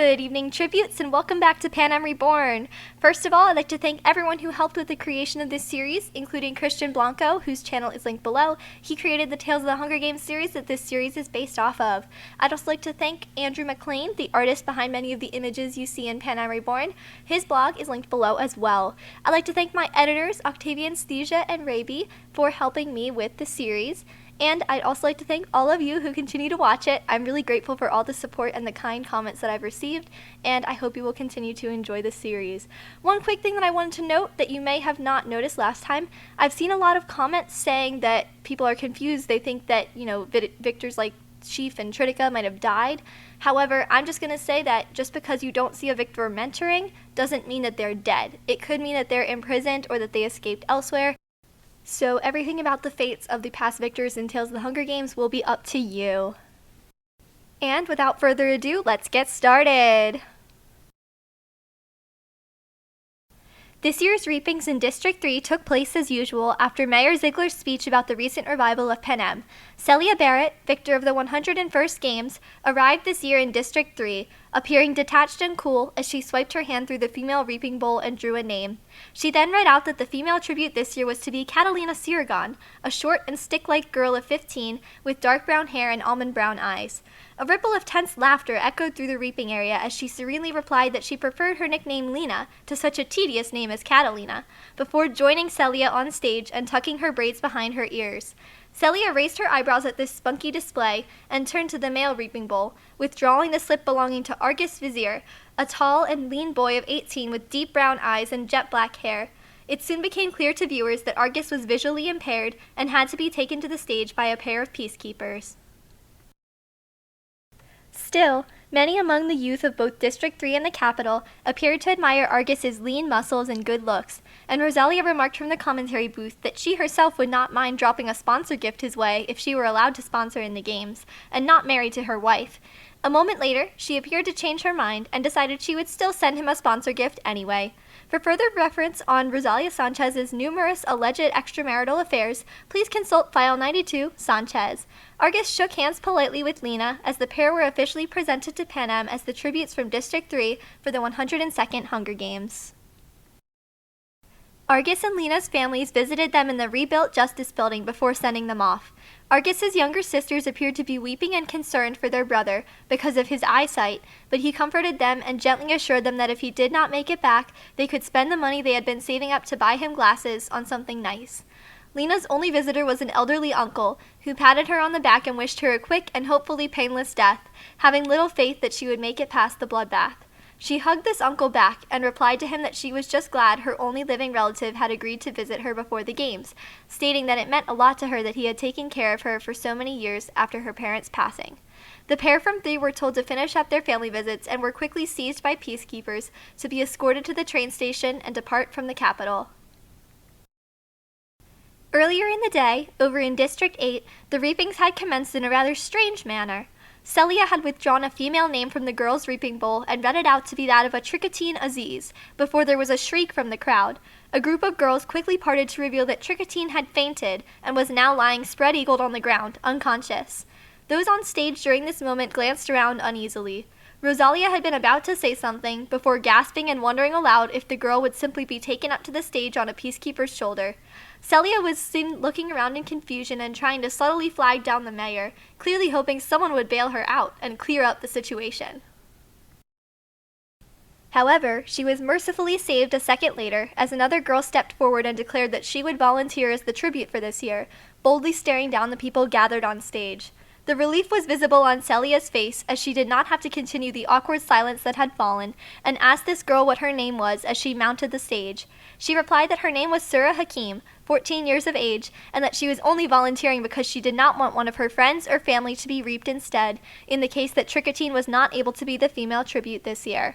Good evening, tributes, and welcome back to Panem Reborn. First of all, I'd like to thank everyone who helped with the creation of this series, including Christian Blanco, whose channel is linked below. He created the Tales of the Hunger Games series that this series is based off of. I'd also like to thank Andrew McLean, the artist behind many of the images you see in Panem Reborn. His blog is linked below as well. I'd like to thank my editors, Octavian, Sthesia, and Raby, for helping me with the series. And I'd also like to thank all of you who continue to watch it. I'm really grateful for all the support and the kind comments that I've received, and I hope you will continue to enjoy the series. One quick thing that I wanted to note that you may have not noticed last time, I've seen a lot of comments saying that people are confused. They think that, victors like Sheaf and Tritica might have died. However, I'm just going to say that just because you don't see a victor mentoring doesn't mean that they're dead. It could mean that they're imprisoned or that they escaped elsewhere. So everything about the fates of the past victors in Tales of the Hunger Games will be up to you. And without further ado, let's get started! This year's reapings in District 3 took place as usual after Mayor Ziegler's speech about the recent revival of Panem. Celia Barrett, victor of the 101st Games, arrived this year in District 3, appearing detached and cool as she swiped her hand through the female reaping bowl and drew a name. She then read out that the female tribute this year was to be Catalina Siragon, a short and stick-like girl of 15 with dark brown hair and almond brown eyes. A ripple of tense laughter echoed through the reaping area as she serenely replied that she preferred her nickname Lena to such a tedious name as Catalina, before joining Celia on stage and tucking her braids behind her ears. Celia raised her eyebrows at this spunky display and turned to the male reaping bowl, withdrawing the slip belonging to Argus Vizier, a tall and lean boy of 18 with deep brown eyes and jet black hair. It soon became clear to viewers that Argus was visually impaired and had to be taken to the stage by a pair of peacekeepers. Still, many among the youth of both District 3 and the capital appeared to admire Argus's lean muscles and good looks, and Rosalia remarked from the commentary booth that she herself would not mind dropping a sponsor gift his way if she were allowed to sponsor in the games, and not married to her wife. A moment later, she appeared to change her mind and decided she would still send him a sponsor gift anyway. For further reference on Rosalia Sanchez's numerous alleged extramarital affairs, please consult File 92, Sanchez. Argus shook hands politely with Lena as the pair were officially presented to Panem as the tributes from District 3 for the 102nd Hunger Games. Argus and Lena's families visited them in the rebuilt Justice Building before sending them off. Argus's younger sisters appeared to be weeping and concerned for their brother because of his eyesight, but he comforted them and gently assured them that if he did not make it back, they could spend the money they had been saving up to buy him glasses on something nice. Lena's only visitor was an elderly uncle, who patted her on the back and wished her a quick and hopefully painless death, having little faith that she would make it past the bloodbath. She hugged this uncle back and replied to him that she was just glad her only living relative had agreed to visit her before the games, stating that it meant a lot to her that he had taken care of her for so many years after her parents' passing. The pair from 3 were told to finish up their family visits and were quickly seized by peacekeepers to be escorted to the train station and depart from the capital. Earlier in the day, over in District 8, the reapings had commenced in a rather strange manner. Celia had withdrawn a female name from the girls' reaping bowl and read it out to be that of a Tricotine Aziz, before there was a shriek from the crowd. A group of girls quickly parted to reveal that Tricotine had fainted and was now lying spread-eagled on the ground, unconscious. Those on stage during this moment glanced around uneasily. Rosalia had been about to say something before gasping and wondering aloud if the girl would simply be taken up to the stage on a peacekeeper's shoulder. Celia was seen looking around in confusion and trying to subtly flag down the mayor, clearly hoping someone would bail her out and clear up the situation. However, she was mercifully saved a second later as another girl stepped forward and declared that she would volunteer as the tribute for this year, boldly staring down the people gathered on stage. The relief was visible on Celia's face as she did not have to continue the awkward silence that had fallen, and asked this girl what her name was as she mounted the stage. She replied that her name was Surah Hakim, 14 years of age, and that she was only volunteering because she did not want one of her friends or family to be reaped instead, in the case that Tricotine was not able to be the female tribute this year.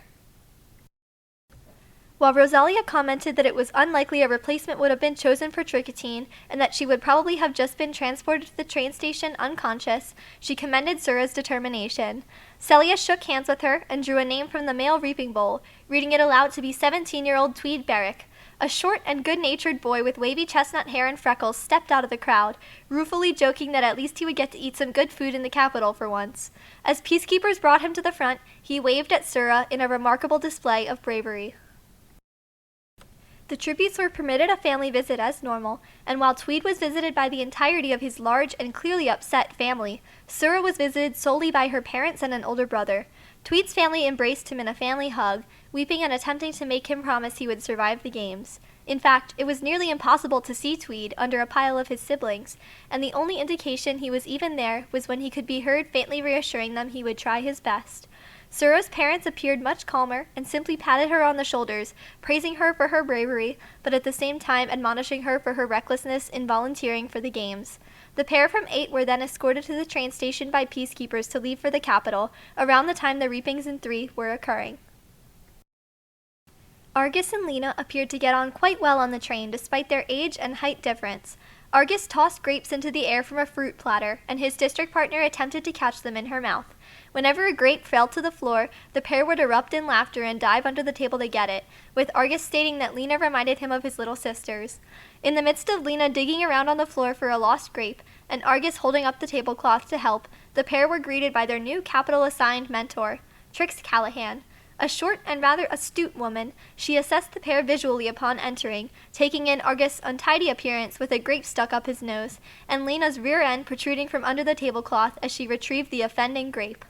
While Rosalia commented that it was unlikely a replacement would have been chosen for Tricotine, and that she would probably have just been transported to the train station unconscious, she commended Surah's determination. Celia shook hands with her and drew a name from the male reaping bowl, reading it aloud to be 17-year-old Tweed Barrick. A short and good-natured boy with wavy chestnut hair and freckles stepped out of the crowd, ruefully joking that at least he would get to eat some good food in the capital for once. As peacekeepers brought him to the front, he waved at Sura in a remarkable display of bravery. The tributes were permitted a family visit as normal, and while Tweed was visited by the entirety of his large and clearly upset family, Sura was visited solely by her parents and an older brother. Tweed's family embraced him in a family hug, weeping and attempting to make him promise he would survive the games. In fact, it was nearly impossible to see Tweed under a pile of his siblings, and the only indication he was even there was when he could be heard faintly reassuring them he would try his best. Sura's parents appeared much calmer and simply patted her on the shoulders, praising her for her bravery, but at the same time admonishing her for her recklessness in volunteering for the games. The pair from 8 were then escorted to the train station by peacekeepers to leave for the capital, around the time the reapings in 3 were occurring. Argus and Lena appeared to get on quite well on the train despite their age and height difference. Argus tossed grapes into the air from a fruit platter, and his district partner attempted to catch them in her mouth. Whenever a grape fell to the floor, the pair would erupt in laughter and dive under the table to get it, with Argus stating that Lena reminded him of his little sisters. In the midst of Lena digging around on the floor for a lost grape, and Argus holding up the tablecloth to help, the pair were greeted by their new capital-assigned mentor, Trix Callahan. A short and rather astute woman, she assessed the pair visually upon entering, taking in Argus' untidy appearance with a grape stuck up his nose, and Lena's rear end protruding from under the tablecloth as she retrieved the offending grape.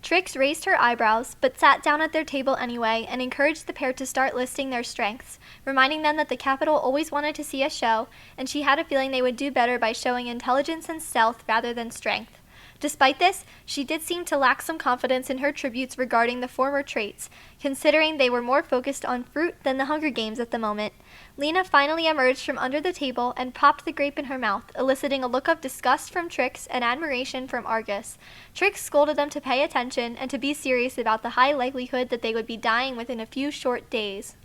Trix raised her eyebrows, but sat down at their table anyway and encouraged the pair to start listing their strengths, reminding them that the capital always wanted to see a show, and she had a feeling they would do better by showing intelligence and stealth rather than strength. Despite this, she did seem to lack some confidence in her tributes regarding the former traits, considering they were more focused on fruit than the Hunger Games at the moment. Lena finally emerged from under the table and popped the grape in her mouth, eliciting a look of disgust from Trix and admiration from Argus. Trix scolded them to pay attention and to be serious about the high likelihood that they would be dying within a few short days.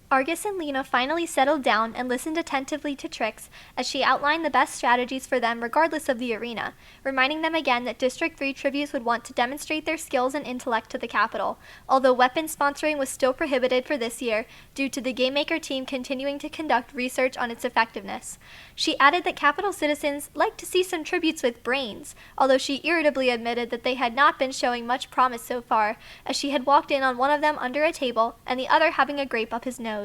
Argus and Lena finally settled down and listened attentively to Trix as she outlined the best strategies for them regardless of the arena, reminding them again that District 3 tributes would want to demonstrate their skills and intellect to the capital, although weapon sponsoring was still prohibited for this year due to the Game Maker team continuing to conduct research on its effectiveness. She added that capital citizens liked to see some tributes with brains, although she irritably admitted that they had not been showing much promise so far, as she had walked in on one of them under a table and the other having a grape up his nose.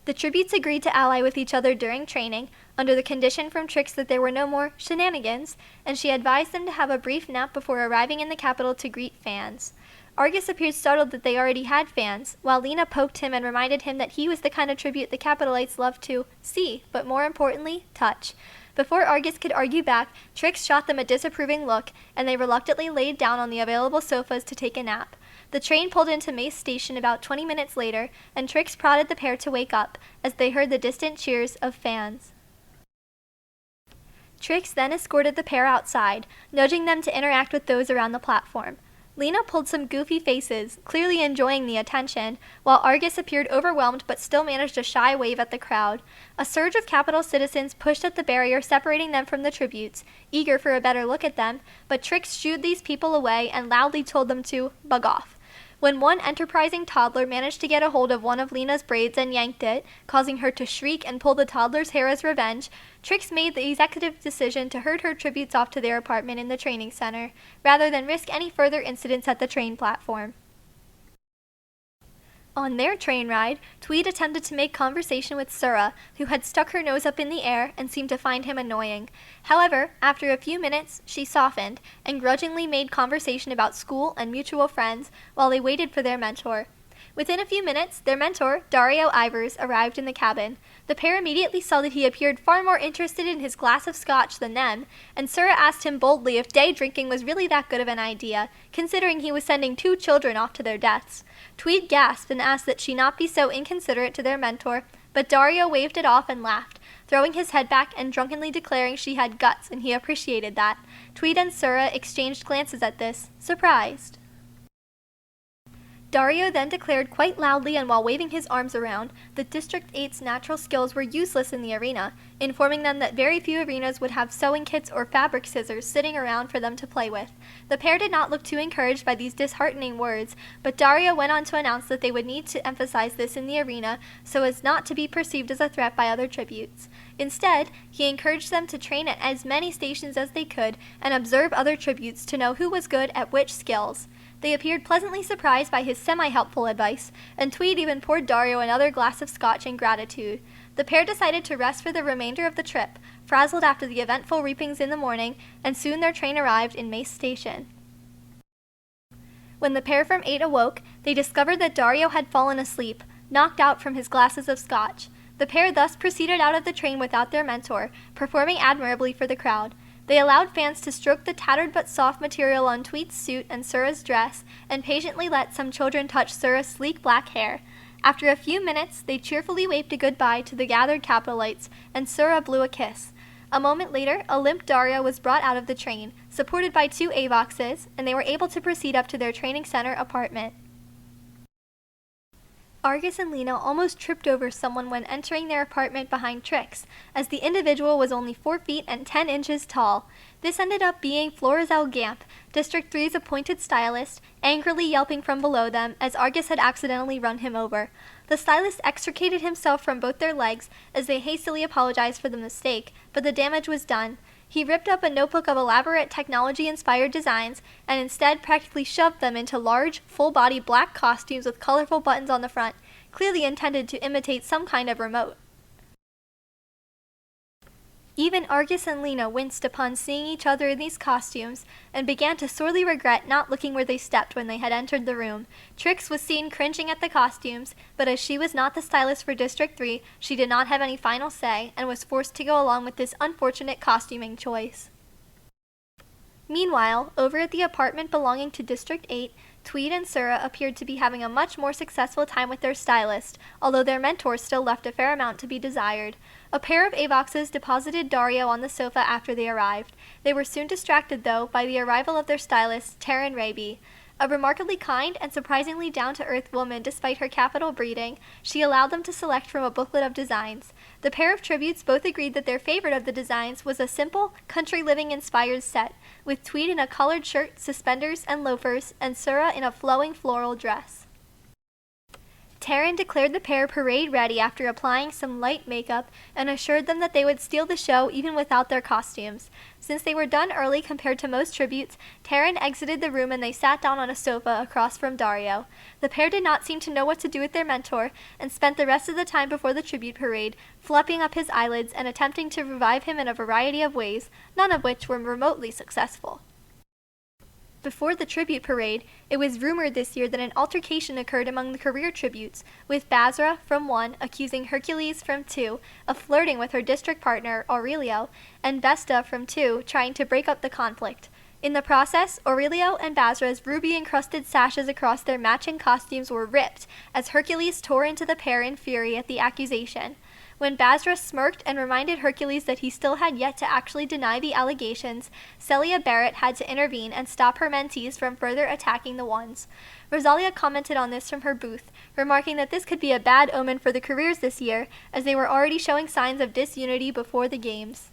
The tributes agreed to ally with each other during training, under the condition from Trix that there were no more shenanigans, and she advised them to have a brief nap before arriving in the capital to greet fans. Argus appeared startled that they already had fans, while Lena poked him and reminded him that he was the kind of tribute the Capitalites loved to see, but more importantly, touch. Before Argus could argue back, Trix shot them a disapproving look, and they reluctantly laid down on the available sofas to take a nap. The train pulled into Mace Station about 20 minutes later, and Trix prodded the pair to wake up, as they heard the distant cheers of fans. Trix then escorted the pair outside, nudging them to interact with those around the platform. Lena pulled some goofy faces, clearly enjoying the attention, while Argus appeared overwhelmed but still managed a shy wave at the crowd. A surge of capital citizens pushed at the barrier separating them from the tributes, eager for a better look at them, but Trix shooed these people away and loudly told them to bug off. When one enterprising toddler managed to get a hold of one of Lena's braids and yanked it, causing her to shriek and pull the toddler's hair as revenge, Trix made the executive decision to herd her tributes off to their apartment in the training center, rather than risk any further incidents at the train platform. On their train ride, Tweed attempted to make conversation with Sura, who had stuck her nose up in the air and seemed to find him annoying. However, after a few minutes, she softened and grudgingly made conversation about school and mutual friends while they waited for their mentor. Within a few minutes, their mentor, Dario Ivers, arrived in the cabin. The pair immediately saw that he appeared far more interested in his glass of scotch than them, and Sura asked him boldly if day drinking was really that good of an idea, considering he was sending 2 children off to their deaths. Tweed gasped and asked that she not be so inconsiderate to their mentor, but Dario waved it off and laughed, throwing his head back and drunkenly declaring she had guts and he appreciated that. Tweed and Sura exchanged glances at this, surprised. Dario then declared quite loudly and while waving his arms around that District 8's natural skills were useless in the arena, informing them that very few arenas would have sewing kits or fabric scissors sitting around for them to play with. The pair did not look too encouraged by these disheartening words, but Dario went on to announce that they would need to emphasize this in the arena so as not to be perceived as a threat by other tributes. Instead, he encouraged them to train at as many stations as they could and observe other tributes to know who was good at which skills. They appeared pleasantly surprised by his semi-helpful advice, and Tweed even poured Dario another glass of scotch in gratitude. The pair decided to rest for the remainder of the trip, frazzled after the eventful reapings in the morning, and soon their train arrived in Mace Station. When the pair from 8 awoke, they discovered that Dario had fallen asleep, knocked out from his glasses of scotch. The pair thus proceeded out of the train without their mentor, performing admirably for the crowd. They allowed fans to stroke the tattered but soft material on Tweet's suit and Sura's dress, and patiently let some children touch Sura's sleek black hair. After a few minutes, they cheerfully waved a goodbye to the gathered Capitolites, and Sura blew a kiss. A moment later, a limp Dario was brought out of the train, supported by 2 Avoxes, and they were able to proceed up to their training center apartment. Argus and Lena almost tripped over someone when entering their apartment behind Trix, as the individual was only 4 feet and 10 inches tall. This ended up being Florizel Gamp, District 3's appointed stylist, angrily yelping from below them as Argus had accidentally run him over. The stylist extricated himself from both their legs as they hastily apologized for the mistake, but the damage was done. He ripped up a notebook of elaborate technology-inspired designs and instead practically shoved them into large, full-body black costumes with colorful buttons on the front, clearly intended to imitate some kind of remote. Even Argus and Lena winced upon seeing each other in these costumes and began to sorely regret not looking where they stepped when they had entered the room. Trix was seen cringing at the costumes, but as she was not the stylist for District 3, she did not have any final say and was forced to go along with this unfortunate costuming choice. Meanwhile, over at the apartment belonging to District 8, Tweed and Sura appeared to be having a much more successful time with their stylist, although their mentor still left a fair amount to be desired. A pair of Avoxes deposited Dario on the sofa after they arrived. They were soon distracted, though, by the arrival of their stylist, Taryn Raby. A remarkably kind and surprisingly down-to-earth woman despite her capital breeding, she allowed them to select from a booklet of designs. The pair of tributes both agreed that their favorite of the designs was a simple, country-living-inspired set, with Tweed in a colored shirt, suspenders, and loafers, and Sura in a flowing floral dress. Taryn declared the pair parade ready after applying some light makeup and assured them that they would steal the show even without their costumes. Since they were done early compared to most tributes, Taryn exited the room and they sat down on a sofa across from Dario. The pair did not seem to know what to do with their mentor and spent the rest of the time before the tribute parade flapping up his eyelids and attempting to revive him in a variety of ways, none of which were remotely successful. Before the tribute parade, it was rumored this year that an altercation occurred among the career tributes, with Basra, from 1, accusing Hercules, from 2, of flirting with her district partner, Aurelio, and Vesta, from 2, trying to break up the conflict. In the process, Aurelio and Basra's ruby-encrusted sashes across their matching costumes were ripped, as Hercules tore into the pair in fury at the accusation. When Basra smirked and reminded Hercules that he still had yet to actually deny the allegations, Celia Barrett had to intervene and stop her mentees from further attacking the ones. Rosalia commented on this from her booth, remarking that this could be a bad omen for the careers this year, as they were already showing signs of disunity before the games.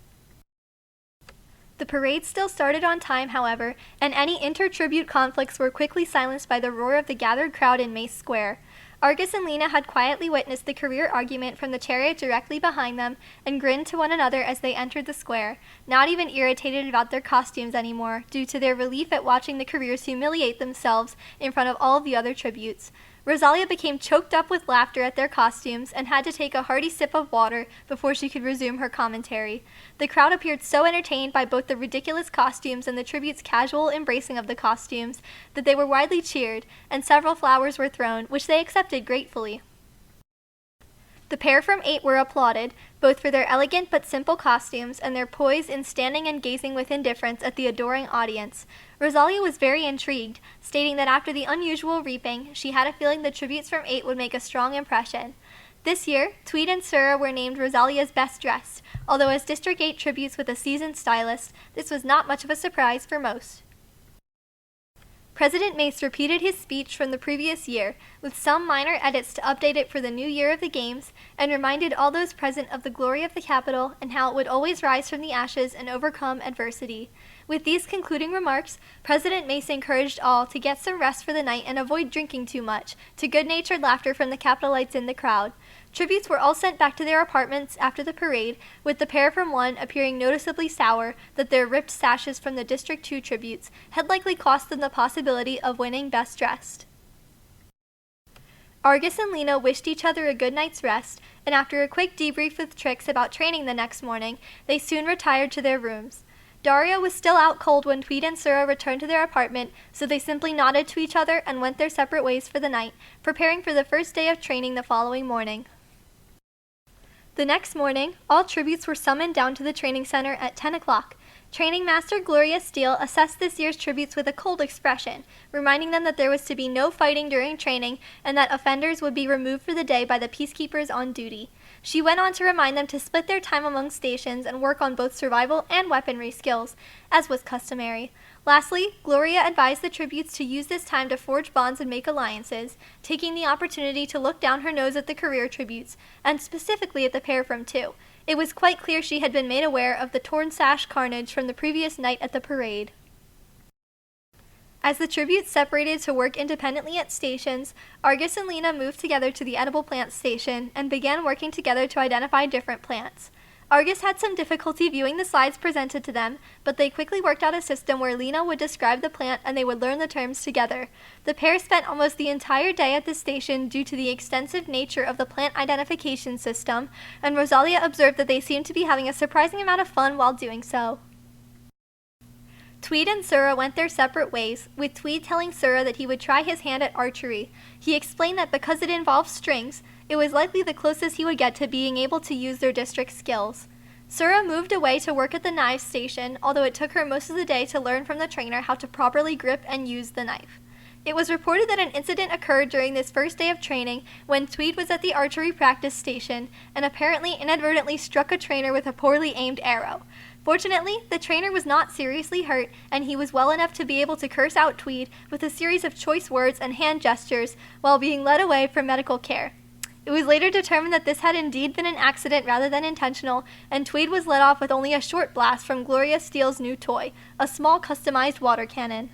The parade still started on time, however, and any inter-tribute conflicts were quickly silenced by the roar of the gathered crowd in Mace Square. Argus and Lena had quietly witnessed the career argument from the chariot directly behind them and grinned to one another as they entered the square, not even irritated about their costumes anymore, due to their relief at watching the careers humiliate themselves in front of all of the other tributes. Rosalia became choked up with laughter at their costumes and had to take a hearty sip of water before she could resume her commentary. The crowd appeared so entertained by both the ridiculous costumes and the tribute's casual embracing of the costumes that they were widely cheered, and several flowers were thrown, which they accepted gratefully. The pair from 8 were applauded, both for their elegant but simple costumes and their poise in standing and gazing with indifference at the adoring audience. Rosalia was very intrigued, stating that after the unusual reaping, she had a feeling the tributes from 8 would make a strong impression. This year, Tweed and Sura were named Rosalia's best dressed, although as District 8 tributes with a seasoned stylist, this was not much of a surprise for most. President Mace repeated his speech from the previous year, with some minor edits to update it for the new year of the Games, and reminded all those present of the glory of the Capitol and how it would always rise from the ashes and overcome adversity. With these concluding remarks, President Mace encouraged all to get some rest for the night and avoid drinking too much, to good-natured laughter from the Capitolites in the crowd. Tributes were all sent back to their apartments after the parade, with the pair from 1 appearing noticeably sour that their ripped sashes from the District 2 tributes had likely cost them the possibility of winning Best Dressed. Argus and Lena wished each other a good night's rest, and after a quick debrief with Trix about training the next morning, they soon retired to their rooms. Daria was still out cold when Tweed and Sura returned to their apartment, so they simply nodded to each other and went their separate ways for the night, preparing for the first day of training the following morning. The next morning, all tributes were summoned down to the training center at 10 o'clock. Training Master Gloria Steele assessed this year's tributes with a cold expression, reminding them that there was to be no fighting during training and that offenders would be removed for the day by the peacekeepers on duty. She went on to remind them to split their time among stations and work on both survival and weaponry skills, as was customary. Lastly, Gloria advised the tributes to use this time to forge bonds and make alliances, taking the opportunity to look down her nose at the career tributes, and specifically at the pair from 2. It was quite clear she had been made aware of the torn sash carnage from the previous night at the parade. As the tributes separated to work independently at stations, Argus and Lena moved together to the edible plants station and began working together to identify different plants. Argus had some difficulty viewing the slides presented to them, but they quickly worked out a system where Lena would describe the plant and they would learn the terms together. The pair spent almost the entire day at the station due to the extensive nature of the plant identification system, and Rosalia observed that they seemed to be having a surprising amount of fun while doing so. Tweed and Sura went their separate ways, with Tweed telling Sura that he would try his hand at archery. He explained that because it involved strings, it was likely the closest he would get to being able to use their district skills. Sura moved away to work at the knives station, although it took her most of the day to learn from the trainer how to properly grip and use the knife. It was reported that an incident occurred during this first day of training when Tweed was at the archery practice station and apparently inadvertently struck a trainer with a poorly aimed arrow. Fortunately, the trainer was not seriously hurt, and he was well enough to be able to curse out Tweed with a series of choice words and hand gestures while being led away for medical care. It was later determined that this had indeed been an accident rather than intentional, and Tweed was let off with only a short blast from Gloria Steele's new toy, a small customized water cannon.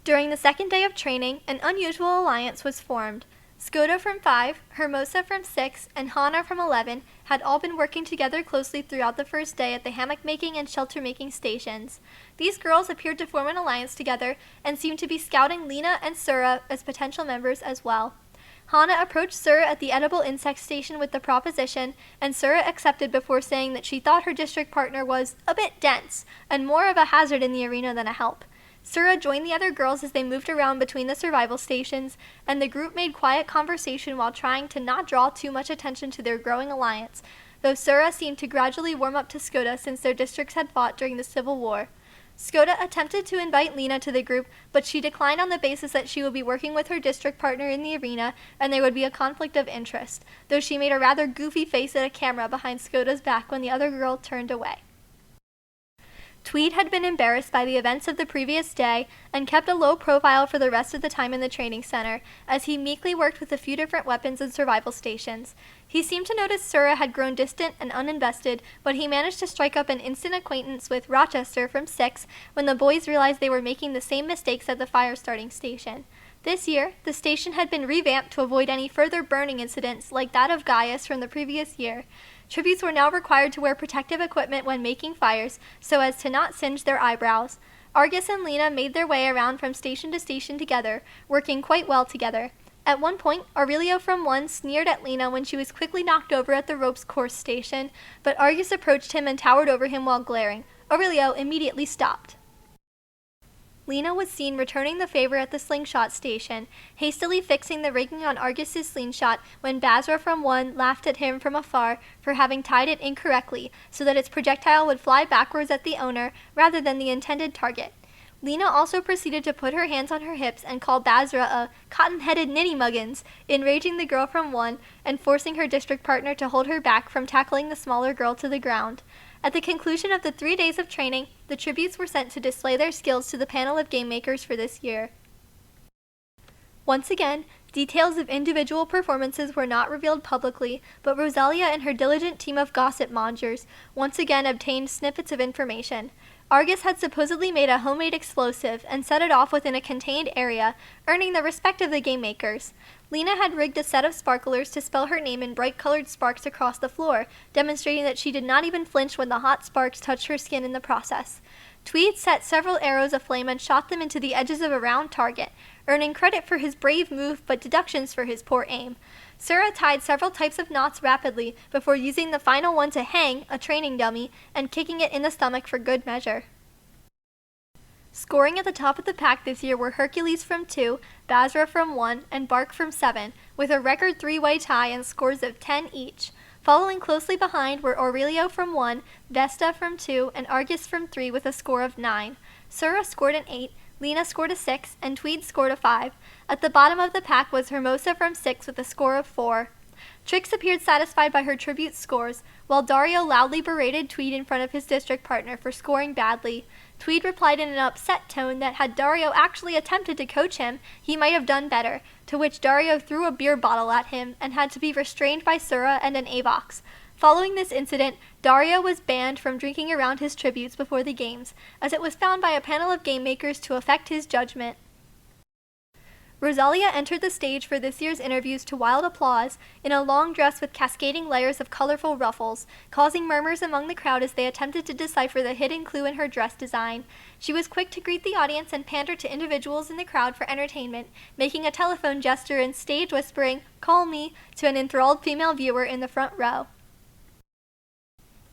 During the second day of training, an unusual alliance was formed. Skoda from 5, Hermosa from 6, and Hana from 11 had all been working together closely throughout the first day at the hammock-making and shelter-making stations. These girls appeared to form an alliance together and seemed to be scouting Lena and Sura as potential members as well. Hana approached Sura at the edible insect station with the proposition, and Sura accepted before saying that she thought her district partner was a bit dense and more of a hazard in the arena than a help. Sura joined the other girls as they moved around between the survival stations, and the group made quiet conversation while trying to not draw too much attention to their growing alliance, though Sura seemed to gradually warm up to Skoda since their districts had fought during the Civil War. Skoda attempted to invite Lena to the group, but she declined on the basis that she would be working with her district partner in the arena and there would be a conflict of interest, though she made a rather goofy face at a camera behind Skoda's back when the other girl turned away. Tweed had been embarrassed by the events of the previous day and kept a low profile for the rest of the time in the training center, as he meekly worked with a few different weapons and survival stations. He seemed to notice Sura had grown distant and uninvested, but he managed to strike up an instant acquaintance with Rochester from 6 when the boys realized they were making the same mistakes at the fire starting station. This year, the station had been revamped to avoid any further burning incidents like that of Gaius from the previous year. Tributes were now required to wear protective equipment when making fires so as to not singe their eyebrows. Argus and Lena made their way around from station to station together, working quite well together. At one point, Aurelio from 1 sneered at Lena when she was quickly knocked over at the ropes course station, but Argus approached him and towered over him while glaring. Aurelio immediately stopped. Lena was seen returning the favor at the slingshot station, hastily fixing the rigging on Argus's slingshot when Basra from 1 laughed at him from afar for having tied it incorrectly so that its projectile would fly backwards at the owner rather than the intended target. Lena also proceeded to put her hands on her hips and call Basra a cotton-headed ninny-muggins, enraging the girl from 1 and forcing her district partner to hold her back from tackling the smaller girl to the ground. At the conclusion of the 3 days of training, the tributes were sent to display their skills to the panel of game makers for this year. Once again, details of individual performances were not revealed publicly, but Rosalia and her diligent team of gossip mongers once again obtained snippets of information. Argus had supposedly made a homemade explosive and set it off within a contained area, earning the respect of the game makers. Lena had rigged a set of sparklers to spell her name in bright-colored sparks across the floor, demonstrating that she did not even flinch when the hot sparks touched her skin in the process. Tweed set several arrows aflame and shot them into the edges of a round target, earning credit for his brave move but deductions for his poor aim. Sura tied several types of knots rapidly before using the final one to hang, a training dummy, and kicking it in the stomach for good measure. Scoring at the top of the pack this year were Hercules from 2, Basra from 1, and Bark from 7, with a record 3-way tie and scores of 10 each. Following closely behind were Aurelio from 1, Vesta from 2, and Argus from 3 with a score of 9. Sura scored an 8, Lena scored a 6, and Tweed scored a 5. At the bottom of the pack was Hermosa from 6 with a score of 4. Trix appeared satisfied by her tribute scores, while Dario loudly berated Tweed in front of his district partner for scoring badly. Tweed replied in an upset tone that had Dario actually attempted to coach him, he might have done better, to which Dario threw a beer bottle at him and had to be restrained by Sura and an Avox. Following this incident, Dario was banned from drinking around his tributes before the games, as it was found by a panel of game makers to affect his judgment. Rosalia entered the stage for this year's interviews to wild applause in a long dress with cascading layers of colorful ruffles, causing murmurs among the crowd as they attempted to decipher the hidden clue in her dress design. She was quick to greet the audience and pander to individuals in the crowd for entertainment, making a telephone gesture and stage whispering, "Call me," to an enthralled female viewer in the front row.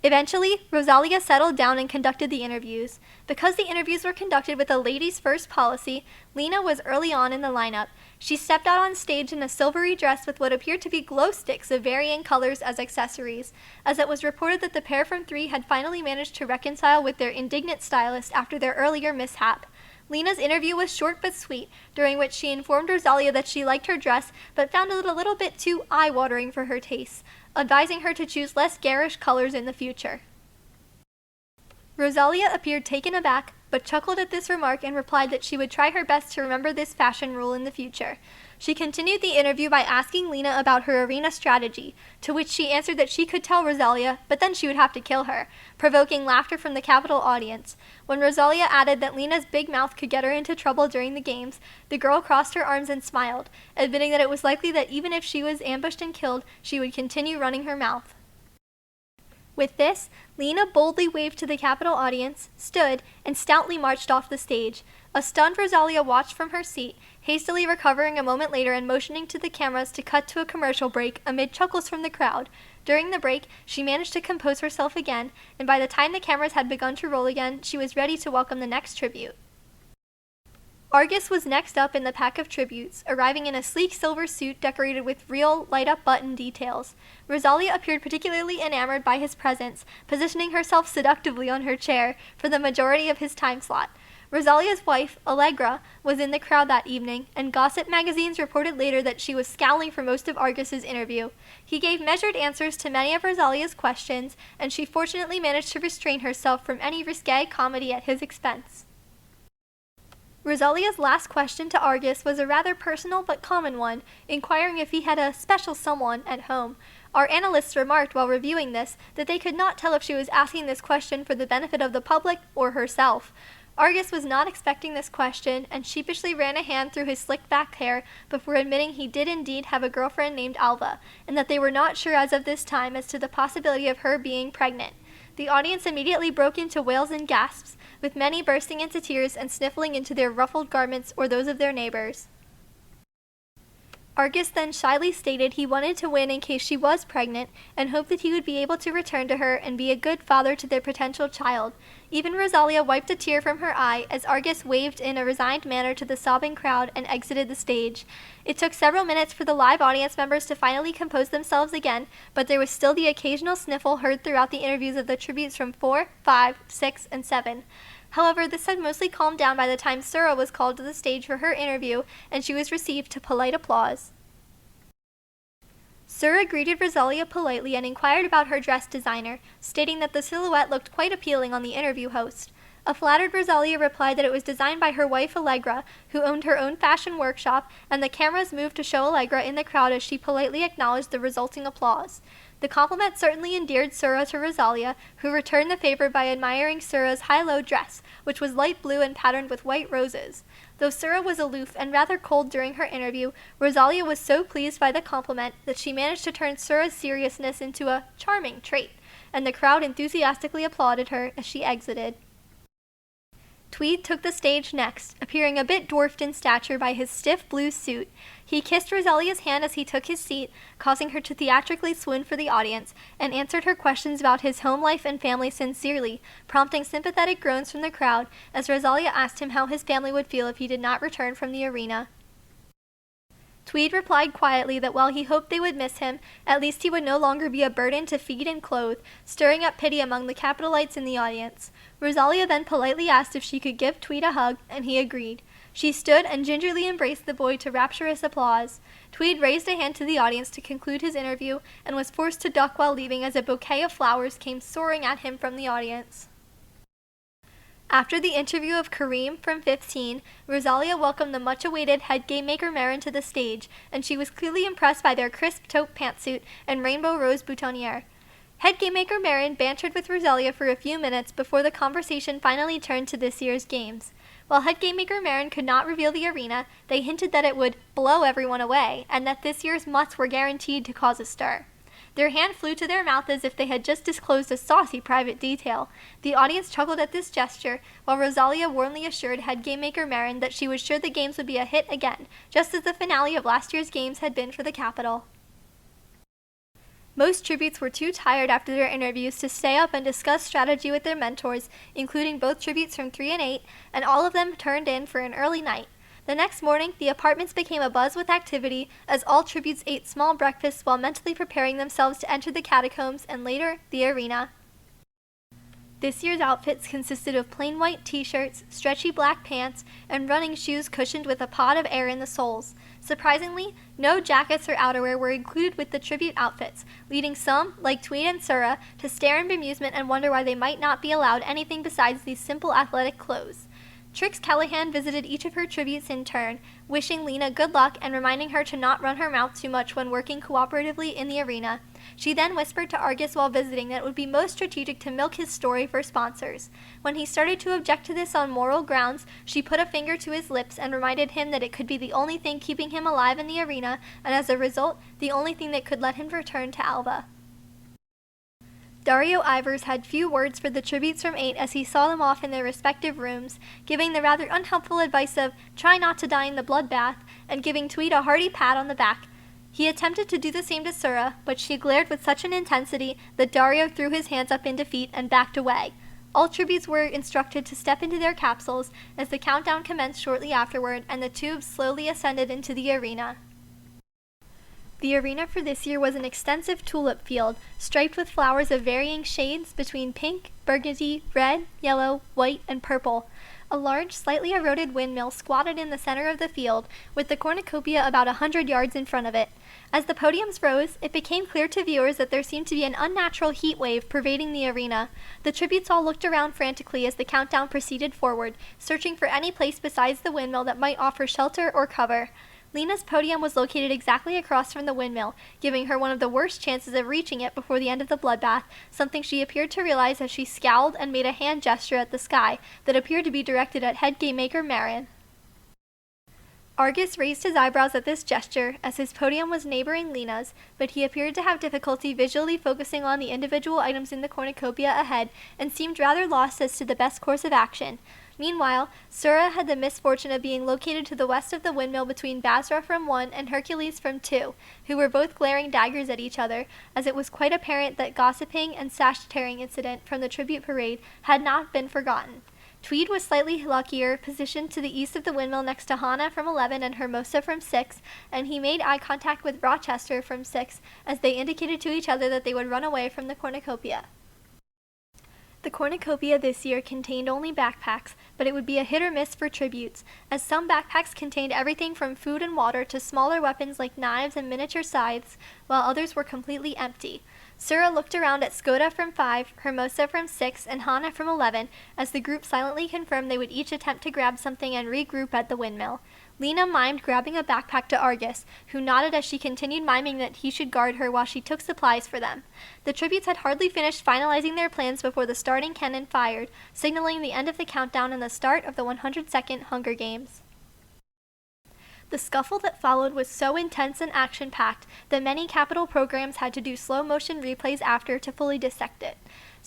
Eventually, Rosalia settled down and conducted the interviews. Because the interviews were conducted with a ladies' first policy, Lena was early on in the lineup. She stepped out on stage in a silvery dress with what appeared to be glow sticks of varying colors as accessories, as it was reported that the pair from 3 had finally managed to reconcile with their indignant stylist after their earlier mishap. Lena's interview was short but sweet, during which she informed Rosalia that she liked her dress but found it a little bit too eye-watering for her tastes, advising her to choose less garish colors in the future. Rosalia appeared taken aback, but chuckled at this remark and replied that she would try her best to remember this fashion rule in the future. She continued the interview by asking Lena about her arena strategy, to which she answered that she could tell Rosalia, but then she would have to kill her, provoking laughter from the Capitol audience. When Rosalia added that Lena's big mouth could get her into trouble during the games, the girl crossed her arms and smiled, admitting that it was likely that even if she was ambushed and killed, she would continue running her mouth. With this, Lena boldly waved to the Capitol audience, stood, and stoutly marched off the stage. A stunned Rosalia watched from her seat, hastily recovering a moment later and motioning to the cameras to cut to a commercial break amid chuckles from the crowd. During the break, she managed to compose herself again, and by the time the cameras had begun to roll again, she was ready to welcome the next tribute. Argus was next up in the pack of tributes, arriving in a sleek silver suit decorated with real, light-up button details. Rosalia appeared particularly enamored by his presence, positioning herself seductively on her chair for the majority of his time slot. Rosalia's wife, Allegra, was in the crowd that evening, and gossip magazines reported later that she was scowling for most of Argus's interview. He gave measured answers to many of Rosalia's questions, and she fortunately managed to restrain herself from any risque comedy at his expense. Rosalia's last question to Argus was a rather personal but common one, inquiring if he had a special someone at home. Our analysts remarked while reviewing this that they could not tell if she was asking this question for the benefit of the public or herself. Argus was not expecting this question and sheepishly ran a hand through his slicked back hair before admitting he did indeed have a girlfriend named Alva, and that they were not sure as of this time as to the possibility of her being pregnant. The audience immediately broke into wails and gasps, with many bursting into tears and sniffling into their ruffled garments or those of their neighbors. Argus then shyly stated he wanted to win in case she was pregnant, and hoped that he would be able to return to her and be a good father to their potential child. Even Rosalia wiped a tear from her eye as Argus waved in a resigned manner to the sobbing crowd and exited the stage. It took several minutes for the live audience members to finally compose themselves again, but there was still the occasional sniffle heard throughout the interviews of the tributes from 4, 5, 6, and 7. However, this had mostly calmed down by the time Sura was called to the stage for her interview, and she was received to polite applause. Sura greeted Rosalia politely and inquired about her dress designer, stating that the silhouette looked quite appealing on the interview host. A flattered Rosalia replied that it was designed by her wife Allegra, who owned her own fashion workshop, and the cameras moved to show Allegra in the crowd as she politely acknowledged the resulting applause. The compliment certainly endeared Sura to Rosalia, who returned the favor by admiring Sura's high-low dress, which was light blue and patterned with white roses. Though Sura was aloof and rather cold during her interview, Rosalia was so pleased by the compliment that she managed to turn Sura's seriousness into a charming trait, and the crowd enthusiastically applauded her as she exited. Tweed took the stage next, appearing a bit dwarfed in stature by his stiff blue suit. He kissed Rosalia's hand as he took his seat, causing her to theatrically swoon for the audience, and answered her questions about his home life and family sincerely, prompting sympathetic groans from the crowd as Rosalia asked him how his family would feel if he did not return from the arena. Tweed replied quietly that while he hoped they would miss him, at least he would no longer be a burden to feed and clothe, stirring up pity among the Capitolites in the audience. Rosalia then politely asked if she could give Tweed a hug, and he agreed. She stood and gingerly embraced the boy to rapturous applause. Tweed raised a hand to the audience to conclude his interview, and was forced to duck while leaving as a bouquet of flowers came soaring at him from the audience. After the interview of Kareem from 15, Rosalia welcomed the much-awaited head game maker Marin to the stage, and she was clearly impressed by their crisp taupe pantsuit and rainbow rose boutonniere. Head game maker Marin bantered with Rosalia for a few minutes before the conversation finally turned to this year's games. While head game maker Marin could not reveal the arena, they hinted that it would blow everyone away, and that this year's mutts were guaranteed to cause a stir. Their hand flew to their mouth as if they had just disclosed a saucy private detail. The audience chuckled at this gesture, while Rosalia warmly assured head game maker Marin that she was sure the games would be a hit again, just as the finale of last year's games had been for the capital. Most tributes were too tired after their interviews to stay up and discuss strategy with their mentors, including both tributes from 3 and 8, and all of them turned in for an early night. The next morning, the apartments became abuzz with activity as all tributes ate small breakfasts while mentally preparing themselves to enter the catacombs and later, the arena. This year's outfits consisted of plain white t-shirts, stretchy black pants, and running shoes cushioned with a pod of air in the soles. Surprisingly, no jackets or outerwear were included with the tribute outfits, leading some, like Tweed and Sura, to stare in bemusement and wonder why they might not be allowed anything besides these simple athletic clothes. Trix Callahan visited each of her tributes in turn, wishing Lena good luck and reminding her to not run her mouth too much when working cooperatively in the arena. She then whispered to Argus while visiting that it would be most strategic to milk his story for sponsors. When he started to object to this on moral grounds, she put a finger to his lips and reminded him that it could be the only thing keeping him alive in the arena, and as a result, the only thing that could let him return to Alba. Dario Ivers had few words for the tributes from 8 as he saw them off in their respective rooms, giving the rather unhelpful advice of try not to die in the bloodbath, and giving Tweed a hearty pat on the back. He attempted to do the same to Sura, but she glared with such an intensity that Dario threw his hands up in defeat and backed away. All tributes were instructed to step into their capsules as the countdown commenced shortly afterward and the tubes slowly ascended into the arena. The arena for this year was an extensive tulip field, striped with flowers of varying shades between pink, burgundy, red, yellow, white, and purple. A large, slightly eroded windmill squatted in the center of the field, with the cornucopia about 100 yards in front of it. As the podiums rose, it became clear to viewers that there seemed to be an unnatural heat wave pervading the arena. The tributes all looked around frantically as the countdown proceeded forward, searching for any place besides the windmill that might offer shelter or cover. Lena's podium was located exactly across from the windmill, giving her one of the worst chances of reaching it before the end of the bloodbath, something she appeared to realize as she scowled and made a hand gesture at the sky that appeared to be directed at head game maker Marin. Argus raised his eyebrows at this gesture, as his podium was neighboring Lena's, but he appeared to have difficulty visually focusing on the individual items in the cornucopia ahead, and seemed rather lost as to the best course of action. Meanwhile, Sura had the misfortune of being located to the west of the windmill between Basra from 1 and Hercules from 2, who were both glaring daggers at each other, as it was quite apparent that gossiping and sash-tearing incident from the tribute parade had not been forgotten. Tweed was slightly luckier, positioned to the east of the windmill next to Hannah from 11 and Hermosa from 6, and he made eye contact with Rochester from 6 as they indicated to each other that they would run away from the cornucopia. The cornucopia this year contained only backpacks, but it would be a hit or miss for tributes, as some backpacks contained everything from food and water to smaller weapons like knives and miniature scythes, while others were completely empty. Sura looked around at Skoda from 5, Hermosa from 6, and Hana from 11, as the group silently confirmed they would each attempt to grab something and regroup at the windmill. Lena mimed grabbing a backpack to Argus, who nodded as she continued miming that he should guard her while she took supplies for them. The tributes had hardly finished finalizing their plans before the starting cannon fired, signaling the end of the countdown and the start of the 102nd Hunger Games. The scuffle that followed was so intense and action-packed that many Capitol programs had to do slow-motion replays after to fully dissect it.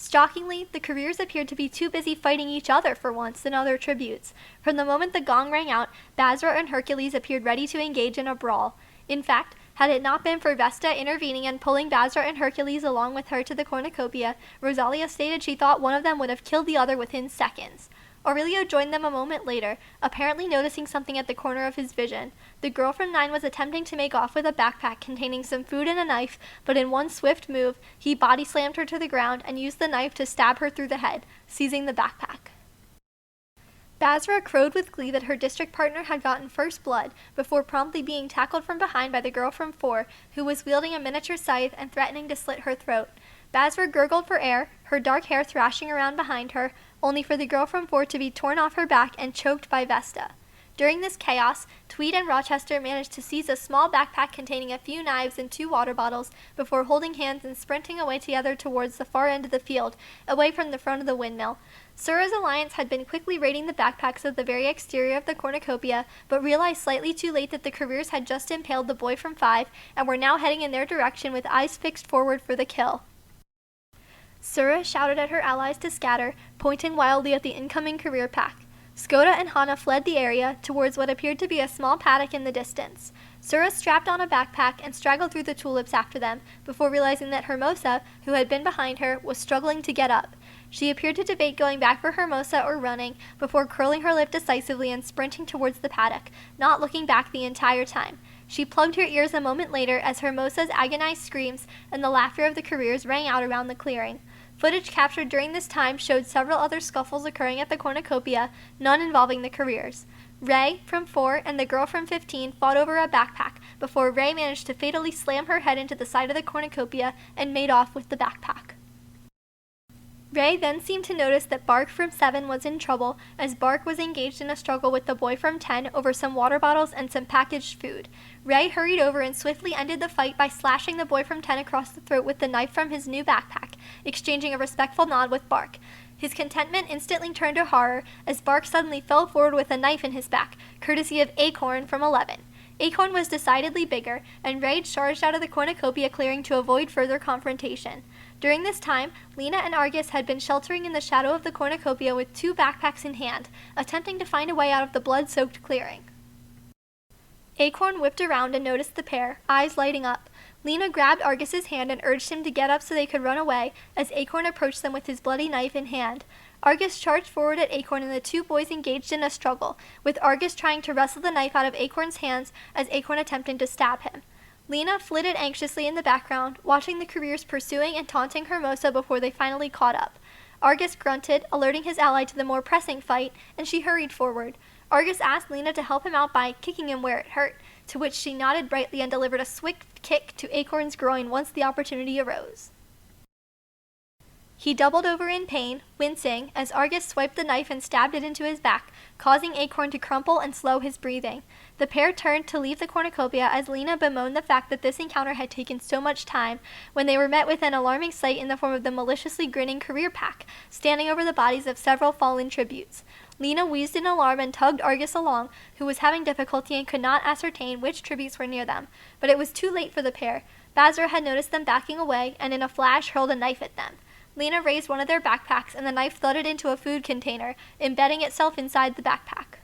Shockingly, the careers appeared to be too busy fighting each other for once than other tributes. From the moment the gong rang out, Basra and Hercules appeared ready to engage in a brawl. In fact, had it not been for Vesta intervening and pulling Basra and Hercules along with her to the cornucopia, Rosalia stated she thought one of them would have killed the other within seconds. Aurelio joined them a moment later, apparently noticing something at the corner of his vision. The girl from 9 was attempting to make off with a backpack containing some food and a knife, but in one swift move, he body slammed her to the ground and used the knife to stab her through the head, seizing the backpack. Basra crowed with glee that her district partner had gotten first blood, before promptly being tackled from behind by the girl from 4, who was wielding a miniature scythe and threatening to slit her throat. Basra gurgled for air, her dark hair thrashing around behind her, only for the girl from 4 to be torn off her back and choked by Vesta. During this chaos, Tweed and Rochester managed to seize a small backpack containing a few knives and 2 water bottles before holding hands and sprinting away together towards the far end of the field, away from the front of the windmill. Sura's alliance had been quickly raiding the backpacks at the very exterior of the cornucopia, but realized slightly too late that the careers had just impaled the boy from 5 and were now heading in their direction with eyes fixed forward for the kill. Sura shouted at her allies to scatter, pointing wildly at the incoming career pack. Skoda and Hana fled the area towards what appeared to be a small paddock in the distance. Sura strapped on a backpack and straggled through the tulips after them, before realizing that Hermosa, who had been behind her, was struggling to get up. She appeared to debate going back for Hermosa or running, before curling her lip decisively and sprinting towards the paddock, not looking back the entire time. She plugged her ears a moment later as Hermosa's agonized screams and the laughter of the careers rang out around the clearing. Footage captured during this time showed several other scuffles occurring at the cornucopia, none involving the careers. Ray, from 4, and the girl from 15 fought over a backpack, before Ray managed to fatally slam her head into the side of the cornucopia and made off with the backpack. Ray then seemed to notice that Bark from 7 was in trouble, as Bark was engaged in a struggle with the boy from 10 over some water bottles and some packaged food. Ray hurried over and swiftly ended the fight by slashing the boy from 10 across the throat with the knife from his new backpack, exchanging a respectful nod with Bark. His contentment instantly turned to horror as Bark suddenly fell forward with a knife in his back, courtesy of Acorn from 11. Acorn was decidedly bigger, and Ray charged out of the cornucopia clearing to avoid further confrontation. During this time, Lena and Argus had been sheltering in the shadow of the cornucopia with 2 backpacks in hand, attempting to find a way out of the blood-soaked clearing. Acorn whipped around and noticed the pair, eyes lighting up. Lena grabbed Argus's hand and urged him to get up so they could run away, as Acorn approached them with his bloody knife in hand. Argus charged forward at Acorn and the 2 boys engaged in a struggle, with Argus trying to wrestle the knife out of Acorn's hands as Acorn attempted to stab him. Lena flitted anxiously in the background, watching the careers pursuing and taunting Hermosa before they finally caught up. Argus grunted, alerting his ally to the more pressing fight, and she hurried forward. Argus asked Lena to help him out by kicking him where it hurt, to which she nodded brightly and delivered a swift kick to Acorn's groin once the opportunity arose. He doubled over in pain, wincing, as Argus swiped the knife and stabbed it into his back, causing Acorn to crumple and slow his breathing. The pair turned to leave the cornucopia as Lena bemoaned the fact that this encounter had taken so much time, when they were met with an alarming sight in the form of the maliciously grinning career pack, standing over the bodies of several fallen tributes. Lena wheezed in alarm and tugged Argus along, who was having difficulty and could not ascertain which tributes were near them. But it was too late for the pair. Basra had noticed them backing away, and in a flash hurled a knife at them. Lena raised one of their backpacks, and the knife thudded into a food container, embedding itself inside the backpack.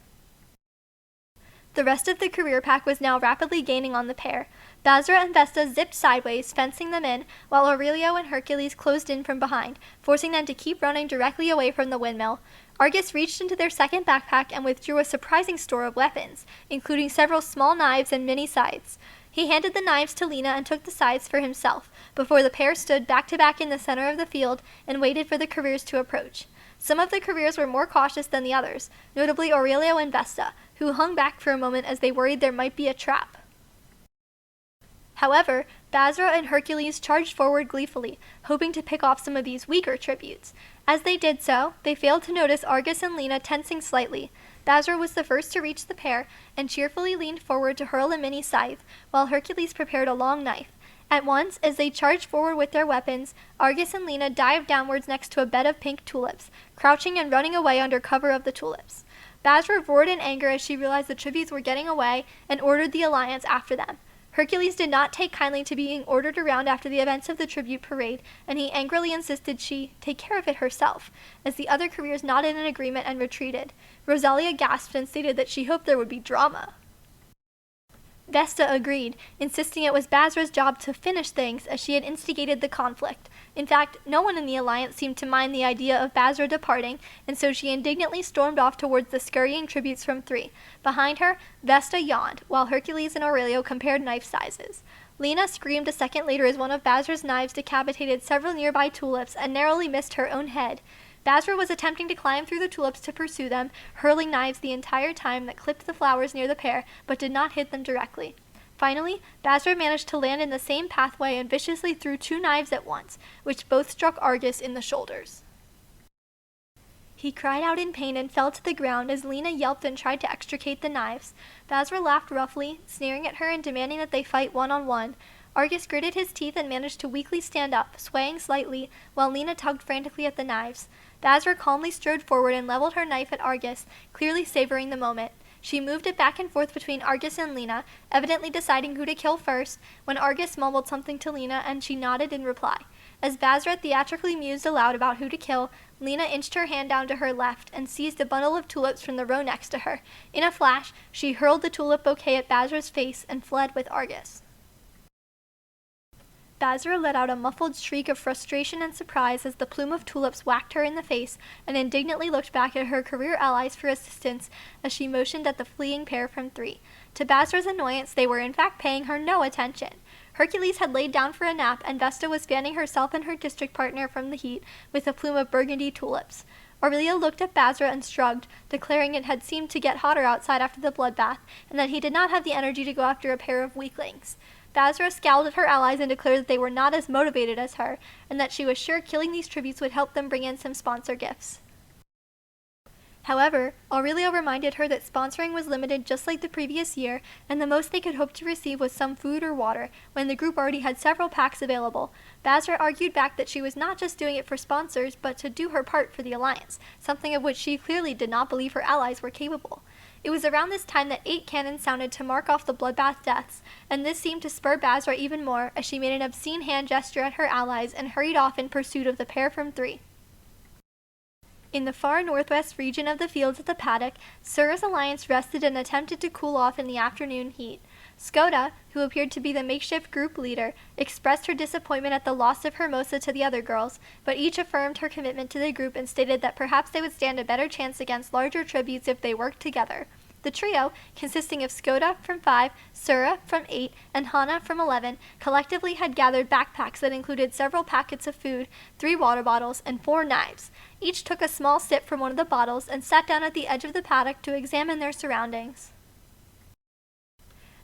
The rest of the career pack was now rapidly gaining on the pair. Basra and Vesta zipped sideways, fencing them in, while Aurelio and Hercules closed in from behind, forcing them to keep running directly away from the windmill. Argus reached into their second backpack and withdrew a surprising store of weapons, including several small knives and mini scythes. He handed the knives to Lena and took the sides for himself, before the pair stood back to back in the center of the field and waited for the careers to approach. Some of the careers were more cautious than the others, notably Aurelio and Vesta, who hung back for a moment as they worried there might be a trap. However, Basra and Hercules charged forward gleefully, hoping to pick off some of these weaker tributes. As they did so, they failed to notice Argus and Lena tensing slightly. Basra was the first to reach the pair and cheerfully leaned forward to hurl a mini scythe, while Hercules prepared a long knife. At once, as they charged forward with their weapons, Argus and Lena dived downwards next to a bed of pink tulips, crouching and running away under cover of the tulips. Basra roared in anger as she realized the tributes were getting away and ordered the alliance after them. Hercules did not take kindly to being ordered around after the events of the tribute parade, and he angrily insisted she take care of it herself, as the other careers nodded in agreement and retreated. Rosalia gasped and stated that she hoped there would be drama. Vesta agreed, insisting it was Basra's job to finish things as she had instigated the conflict. In fact, no one in the alliance seemed to mind the idea of Basra departing, and so she indignantly stormed off towards the scurrying tributes from 3. Behind her, Vesta yawned, while Hercules and Aurelio compared knife sizes. Lena screamed a second later as one of Basra's knives decapitated several nearby tulips and narrowly missed her own head. Basra was attempting to climb through the tulips to pursue them, hurling knives the entire time that clipped the flowers near the pair, but did not hit them directly. Finally, Basra managed to land in the same pathway and viciously threw 2 knives at once, which both struck Argus in the shoulders. He cried out in pain and fell to the ground as Lena yelped and tried to extricate the knives. Basra laughed roughly, sneering at her and demanding that they fight one-on-one. Argus gritted his teeth and managed to weakly stand up, swaying slightly, while Lena tugged frantically at the knives. Basra calmly strode forward and leveled her knife at Argus, clearly savoring the moment. She moved it back and forth between Argus and Lena, evidently deciding who to kill first, when Argus mumbled something to Lena and she nodded in reply. As Basra theatrically mused aloud about who to kill, Lena inched her hand down to her left and seized a bundle of tulips from the row next to her. In a flash, she hurled the tulip bouquet at Basra's face and fled with Argus. Basra let out a muffled shriek of frustration and surprise as the plume of tulips whacked her in the face and indignantly looked back at her career allies for assistance as she motioned at the fleeing pair from 3. To Basra's annoyance, they were in fact paying her no attention. Hercules had laid down for a nap, and Vesta was fanning herself and her district partner from the heat with a plume of burgundy tulips. Aurelio looked at Basra and shrugged, declaring it had seemed to get hotter outside after the bloodbath, and that he did not have the energy to go after a pair of weaklings. Basra scowled at her allies and declared that they were not as motivated as her, and that she was sure killing these tributes would help them bring in some sponsor gifts. However, Aurelio reminded her that sponsoring was limited just like the previous year, and the most they could hope to receive was some food or water, when the group already had several packs available. Basra argued back that she was not just doing it for sponsors, but to do her part for the alliance, something of which she clearly did not believe her allies were capable. It was around this time that 8 cannons sounded to mark off the bloodbath deaths, and this seemed to spur Basra even more as she made an obscene hand gesture at her allies and hurried off in pursuit of the pair from 3. In the far northwest region of the fields at the paddock, Sura's alliance rested and attempted to cool off in the afternoon heat. Skoda, who appeared to be the makeshift group leader, expressed her disappointment at the loss of Hermosa to the other girls, but each affirmed her commitment to the group and stated that perhaps they would stand a better chance against larger tributes if they worked together. The trio, consisting of Skoda from 5, Sura from 8, and Hana from 11, collectively had gathered backpacks that included several packets of food, 3 water bottles, and 4 knives. Each took a small sip from one of the bottles and sat down at the edge of the paddock to examine their surroundings.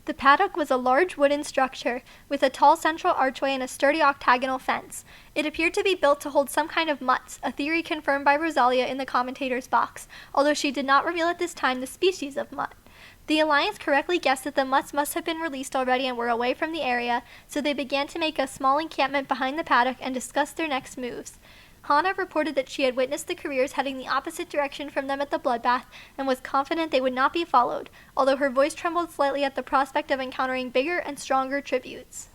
The paddock was a large wooden structure, with a tall central archway and a sturdy octagonal fence. It appeared to be built to hold some kind of mutts, a theory confirmed by Rosalia in the commentator's box, although she did not reveal at this time the species of mutt. The alliance correctly guessed that the mutts must have been released already and were away from the area, so they began to make a small encampment behind the paddock and discuss their next moves. Hana reported that she had witnessed the careers heading the opposite direction from them at the bloodbath and was confident they would not be followed, although her voice trembled slightly at the prospect of encountering bigger and stronger tributes.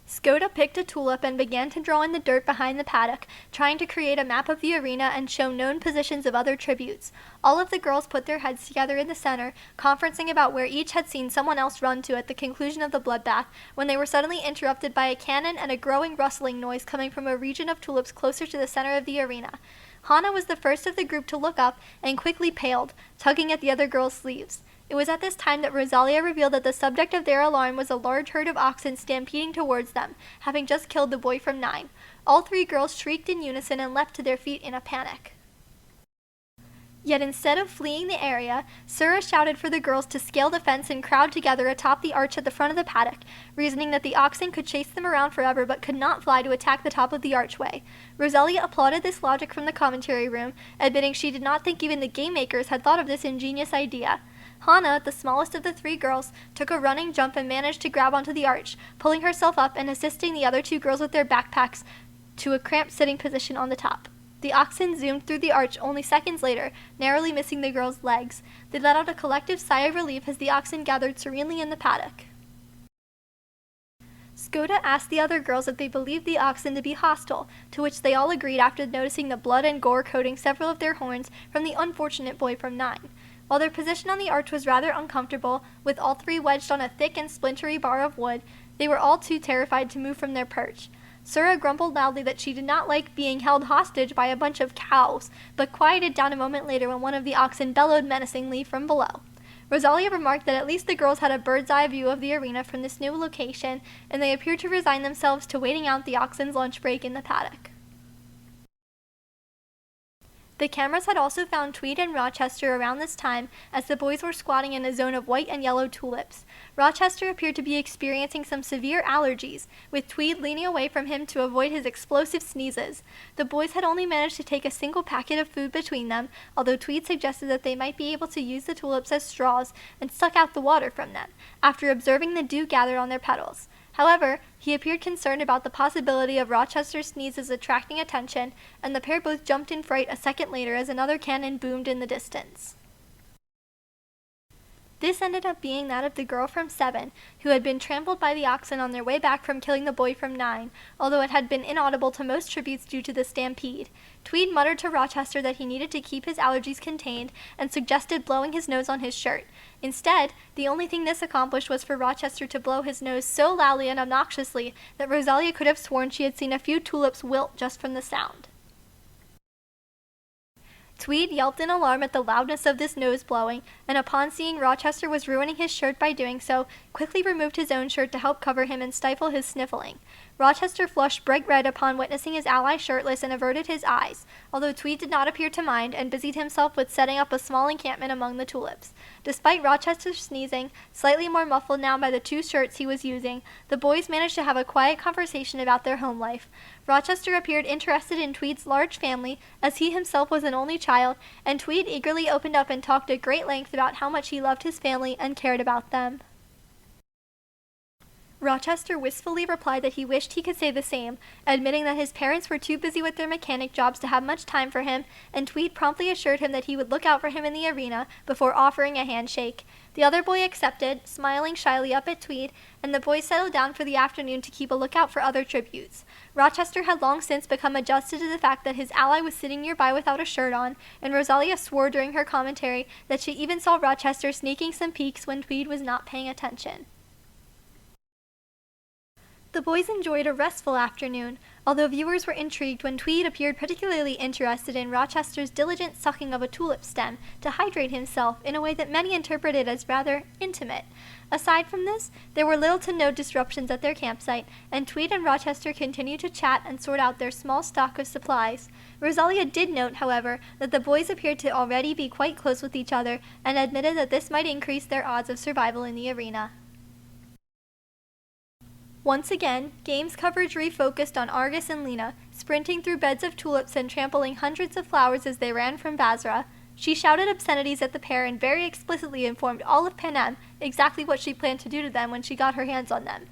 Skoda picked a tulip and began to draw in the dirt behind the paddock, trying to create a map of the arena and show known positions of other tributes. All of the girls put their heads together in the center, conferencing about where each had seen someone else run to at the conclusion of the bloodbath, when they were suddenly interrupted by a cannon and a growing rustling noise coming from a region of tulips closer to the center of the arena. Hana was the first of the group to look up and quickly paled, tugging at the other girl's sleeves. It was at this time that Rosalia revealed that the subject of their alarm was a large herd of oxen stampeding towards them, having just killed the boy from 9. All 3 girls shrieked in unison and leapt to their feet in a panic. Yet instead of fleeing the area, Sura shouted for the girls to scale the fence and crowd together atop the arch at the front of the paddock, reasoning that the oxen could chase them around forever but could not fly to attack the top of the archway. Rosalia applauded this logic from the commentary room, admitting she did not think even the game makers had thought of this ingenious idea. Hana, the smallest of the 3 girls, took a running jump and managed to grab onto the arch, pulling herself up and assisting the other 2 girls with their backpacks to a cramped sitting position on the top. The oxen zoomed through the arch only seconds later, narrowly missing the girls' legs. They let out a collective sigh of relief as the oxen gathered serenely in the paddock. Skoda asked the other girls if they believed the oxen to be hostile, to which they all agreed after noticing the blood and gore coating several of their horns from the unfortunate boy from 9. While their position on the arch was rather uncomfortable, with all 3 wedged on a thick and splintery bar of wood, they were all too terrified to move from their perch. Sura grumbled loudly that she did not like being held hostage by a bunch of cows, but quieted down a moment later when one of the oxen bellowed menacingly from below. Rosalia remarked that at least the girls had a bird's-eye view of the arena from this new location, and they appeared to resign themselves to waiting out the oxen's lunch break in the paddock. The cameras had also found Tweed and Rochester around this time as the boys were squatting in a zone of white and yellow tulips. Rochester appeared to be experiencing some severe allergies, with Tweed leaning away from him to avoid his explosive sneezes. The boys had only managed to take a single packet of food between them, although Tweed suggested that they might be able to use the tulips as straws and suck out the water from them, after observing the dew gathered on their petals. However, he appeared concerned about the possibility of Rochester's sneezes attracting attention, and the pair both jumped in fright a second later as another cannon boomed in the distance. This ended up being that of the girl from 7, who had been trampled by the oxen on their way back from killing the boy from 9, although it had been inaudible to most tributes due to the stampede. Tweed muttered to Rochester that he needed to keep his allergies contained and suggested blowing his nose on his shirt. Instead, the only thing this accomplished was for Rochester to blow his nose so loudly and obnoxiously that Rosalia could have sworn she had seen a few tulips wilt just from the sound. Tweed yelped in alarm at the loudness of this nose blowing, and upon seeing Rochester was ruining his shirt by doing so, quickly removed his own shirt to help cover him and stifle his sniffling. Rochester flushed bright red upon witnessing his ally shirtless and averted his eyes, although Tweed did not appear to mind and busied himself with setting up a small encampment among the tulips. Despite Rochester's sneezing, slightly more muffled now by the 2 shirts he was using, the boys managed to have a quiet conversation about their home life. Rochester appeared interested in Tweed's large family, as he himself was an only child, and Tweed eagerly opened up and talked at great length about how much he loved his family and cared about them. Rochester wistfully replied that he wished he could say the same, admitting that his parents were too busy with their mechanic jobs to have much time for him, and Tweed promptly assured him that he would look out for him in the arena before offering a handshake. The other boy accepted, smiling shyly up at Tweed, and the boys settled down for the afternoon to keep a lookout for other tributes. Rochester had long since become adjusted to the fact that his ally was sitting nearby without a shirt on, and Rosalia swore during her commentary that she even saw Rochester sneaking some peeks when Tweed was not paying attention. The boys enjoyed a restful afternoon, although viewers were intrigued when Tweed appeared particularly interested in Rochester's diligent sucking of a tulip stem to hydrate himself in a way that many interpreted as rather intimate. Aside from this, there were little to no disruptions at their campsite, and Tweed and Rochester continued to chat and sort out their small stock of supplies. Rosalia did note, however, that the boys appeared to already be quite close with each other, and admitted that this might increase their odds of survival in the arena. Once again, games coverage refocused on Argus and Lena, sprinting through beds of tulips and trampling hundreds of flowers as they ran from Basra. She shouted obscenities at the pair and very explicitly informed all of Panem exactly what she planned to do to them when she got her hands on them.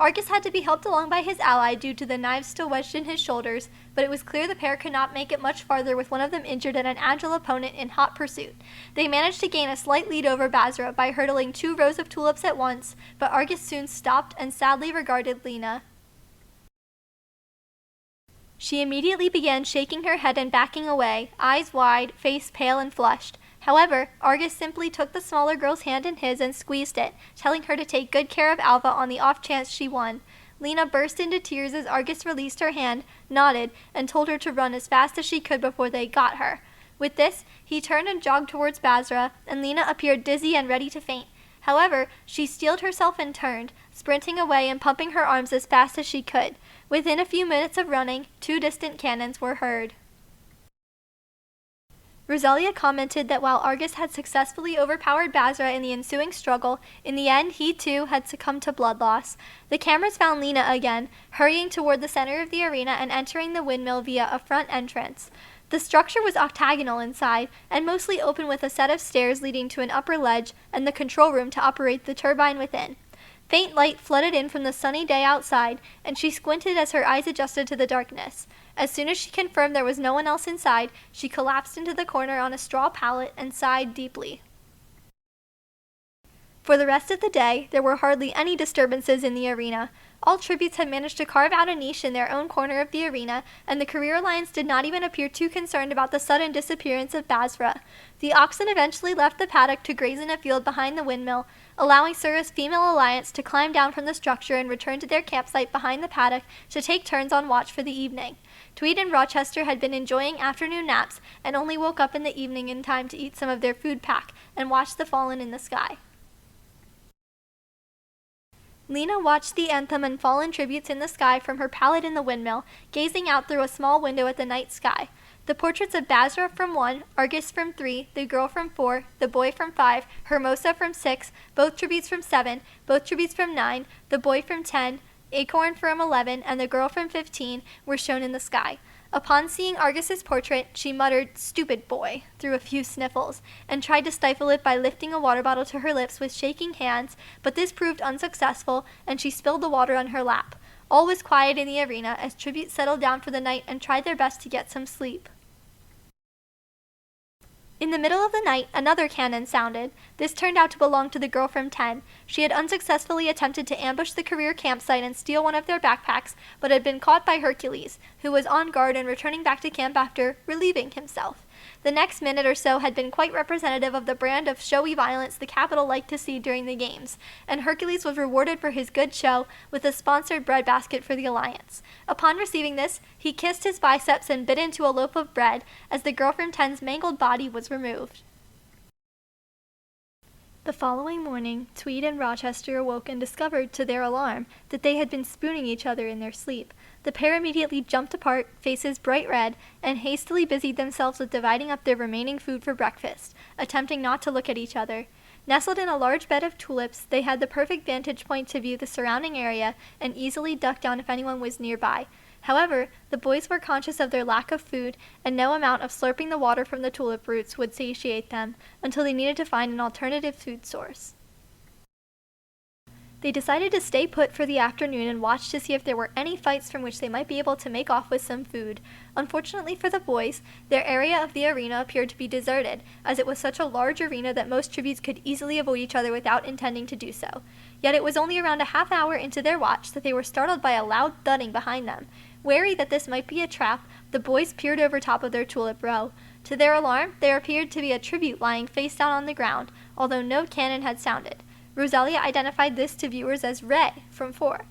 Argus had to be helped along by his ally due to the knives still wedged in his shoulders, but it was clear the pair could not make it much farther with one of them injured and an agile opponent in hot pursuit. They managed to gain a slight lead over Basra by hurdling 2 rows of tulips at once, but Argus soon stopped and sadly regarded Lena. She immediately began shaking her head and backing away, eyes wide, face pale and flushed. However, Argus simply took the smaller girl's hand in his and squeezed it, telling her to take good care of Alva on the off chance she won. Lena burst into tears as Argus released her hand, nodded, and told her to run as fast as she could before they got her. With this, he turned and jogged towards Basra, and Lena appeared dizzy and ready to faint. However, she steeled herself and turned, sprinting away and pumping her arms as fast as she could. Within a few minutes of running, 2 distant cannons were heard. Rosalia commented that while Argus had successfully overpowered Basra in the ensuing struggle, in the end he too had succumbed to blood loss. The cameras found Lena again, hurrying toward the center of the arena and entering the windmill via a front entrance. The structure was octagonal inside, and mostly open with a set of stairs leading to an upper ledge and the control room to operate the turbine within. Faint light flooded in from the sunny day outside, and she squinted as her eyes adjusted to the darkness. As soon as she confirmed there was no one else inside, she collapsed into the corner on a straw pallet and sighed deeply. For the rest of the day, there were hardly any disturbances in the arena. All tributes had managed to carve out a niche in their own corner of the arena, and the Career Alliance did not even appear too concerned about the sudden disappearance of Basra. The oxen eventually left the paddock to graze in a field behind the windmill, allowing Sura's female alliance to climb down from the structure and return to their campsite behind the paddock to take turns on watch for the evening. Tweed and Rochester had been enjoying afternoon naps and only woke up in the evening in time to eat some of their food pack and watch the fallen in the sky. Lena watched the anthem and fallen tributes in the sky from her pallet in the windmill, gazing out through a small window at the night sky. The portraits of Basra from 1, Argus from 3, the girl from 4, the boy from 5, Hermosa from 6, both tributes from 7, both tributes from 9, the boy from 10, Acorn from 11, and the girl from 15 were shown in the sky. Upon seeing Argus's portrait, she muttered, "Stupid boy," through a few sniffles, and tried to stifle it by lifting a water bottle to her lips with shaking hands, but this proved unsuccessful, and she spilled the water on her lap. All was quiet in the arena as tributes settled down for the night and tried their best to get some sleep. In the middle of the night, another cannon sounded. This turned out to belong to the girl from 10. She had unsuccessfully attempted to ambush the career campsite and steal one of their backpacks, but had been caught by Hercules, who was on guard and returning back to camp after relieving himself. The next minute or so had been quite representative of the brand of showy violence the Capitol liked to see during the games, and Hercules was rewarded for his good show with a sponsored breadbasket for the Alliance. Upon receiving this, he kissed his biceps and bit into a loaf of bread as the girl from 10's mangled body was removed. The following morning, Tweed and Rochester awoke and discovered, to their alarm, that they had been spooning each other in their sleep. The pair immediately jumped apart, faces bright red, and hastily busied themselves with dividing up their remaining food for breakfast, attempting not to look at each other. Nestled in a large bed of tulips, they had the perfect vantage point to view the surrounding area and easily duck down if anyone was nearby. However, the boys were conscious of their lack of food, and no amount of slurping the water from the tulip roots would satiate them until they needed to find an alternative food source. They decided to stay put for the afternoon and watch to see if there were any fights from which they might be able to make off with some food. Unfortunately for the boys, their area of the arena appeared to be deserted, as it was such a large arena that most tributes could easily avoid each other without intending to do so. Yet it was only around a half hour into their watch that they were startled by a loud thudding behind them. Wary that this might be a trap, the boys peered over top of their tulip row. To their alarm, there appeared to be a tribute lying face down on the ground, although no cannon had sounded. Rosalia identified this to viewers as Ray from 4.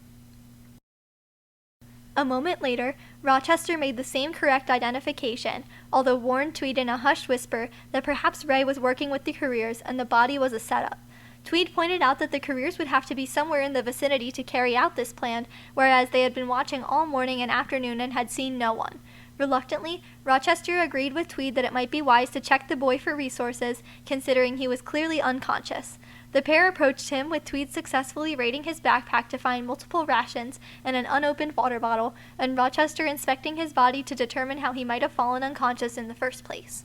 A moment later, Rochester made the same correct identification, although warned Tweed in a hushed whisper that perhaps Ray was working with the Careers and the body was a setup. Tweed pointed out that the Careers would have to be somewhere in the vicinity to carry out this plan, whereas they had been watching all morning and afternoon and had seen no one. Reluctantly, Rochester agreed with Tweed that it might be wise to check the boy for resources, considering he was clearly unconscious. The pair approached him, with Tweed successfully raiding his backpack to find multiple rations and an unopened water bottle, and Rochester inspecting his body to determine how he might have fallen unconscious in the first place.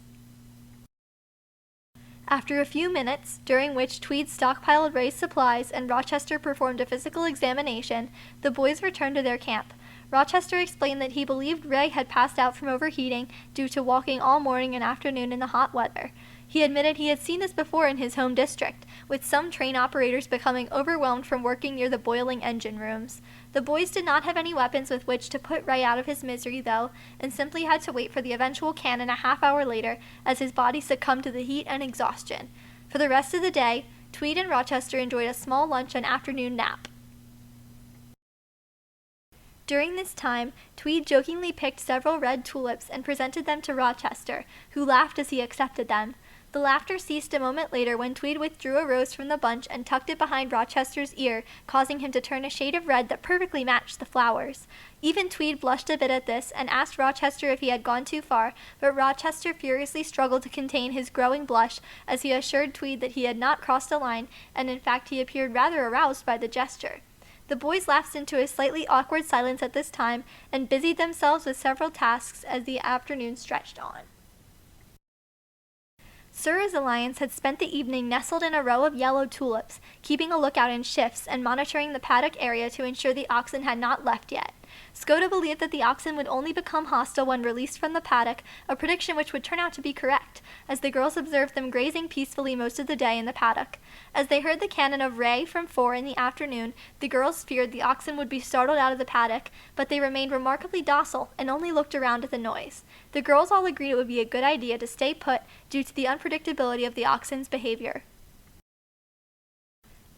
After a few minutes, during which Tweed stockpiled Ray's supplies and Rochester performed a physical examination, the boys returned to their camp. Rochester explained that he believed Ray had passed out from overheating due to walking all morning and afternoon in the hot weather. He admitted he had seen this before in his home district, with some train operators becoming overwhelmed from working near the boiling engine rooms. The boys did not have any weapons with which to put Ray out of his misery, though, and simply had to wait for the eventual cannon a half hour later as his body succumbed to the heat and exhaustion. For the rest of the day, Tweed and Rochester enjoyed a small lunch and afternoon nap. During this time, Tweed jokingly picked several red tulips and presented them to Rochester, who laughed as he accepted them. The laughter ceased a moment later when Tweed withdrew a rose from the bunch and tucked it behind Rochester's ear, causing him to turn a shade of red that perfectly matched the flowers. Even Tweed blushed a bit at this and asked Rochester if he had gone too far, but Rochester furiously struggled to contain his growing blush as he assured Tweed that he had not crossed a line, and in fact he appeared rather aroused by the gesture. The boys lapsed into a slightly awkward silence at this time and busied themselves with several tasks as the afternoon stretched on. Sura's alliance had spent the evening nestled in a row of yellow tulips, keeping a lookout in shifts and monitoring the paddock area to ensure the oxen had not left yet. Skoda believed that the oxen would only become hostile when released from the paddock, a prediction which would turn out to be correct, as the girls observed them grazing peacefully most of the day in the paddock. As they heard the cannon of Ray from 4 in the afternoon, the girls feared the oxen would be startled out of the paddock, but they remained remarkably docile and only looked around at the noise. The girls all agreed it would be a good idea to stay put due to the unpredictability of the oxen's behavior.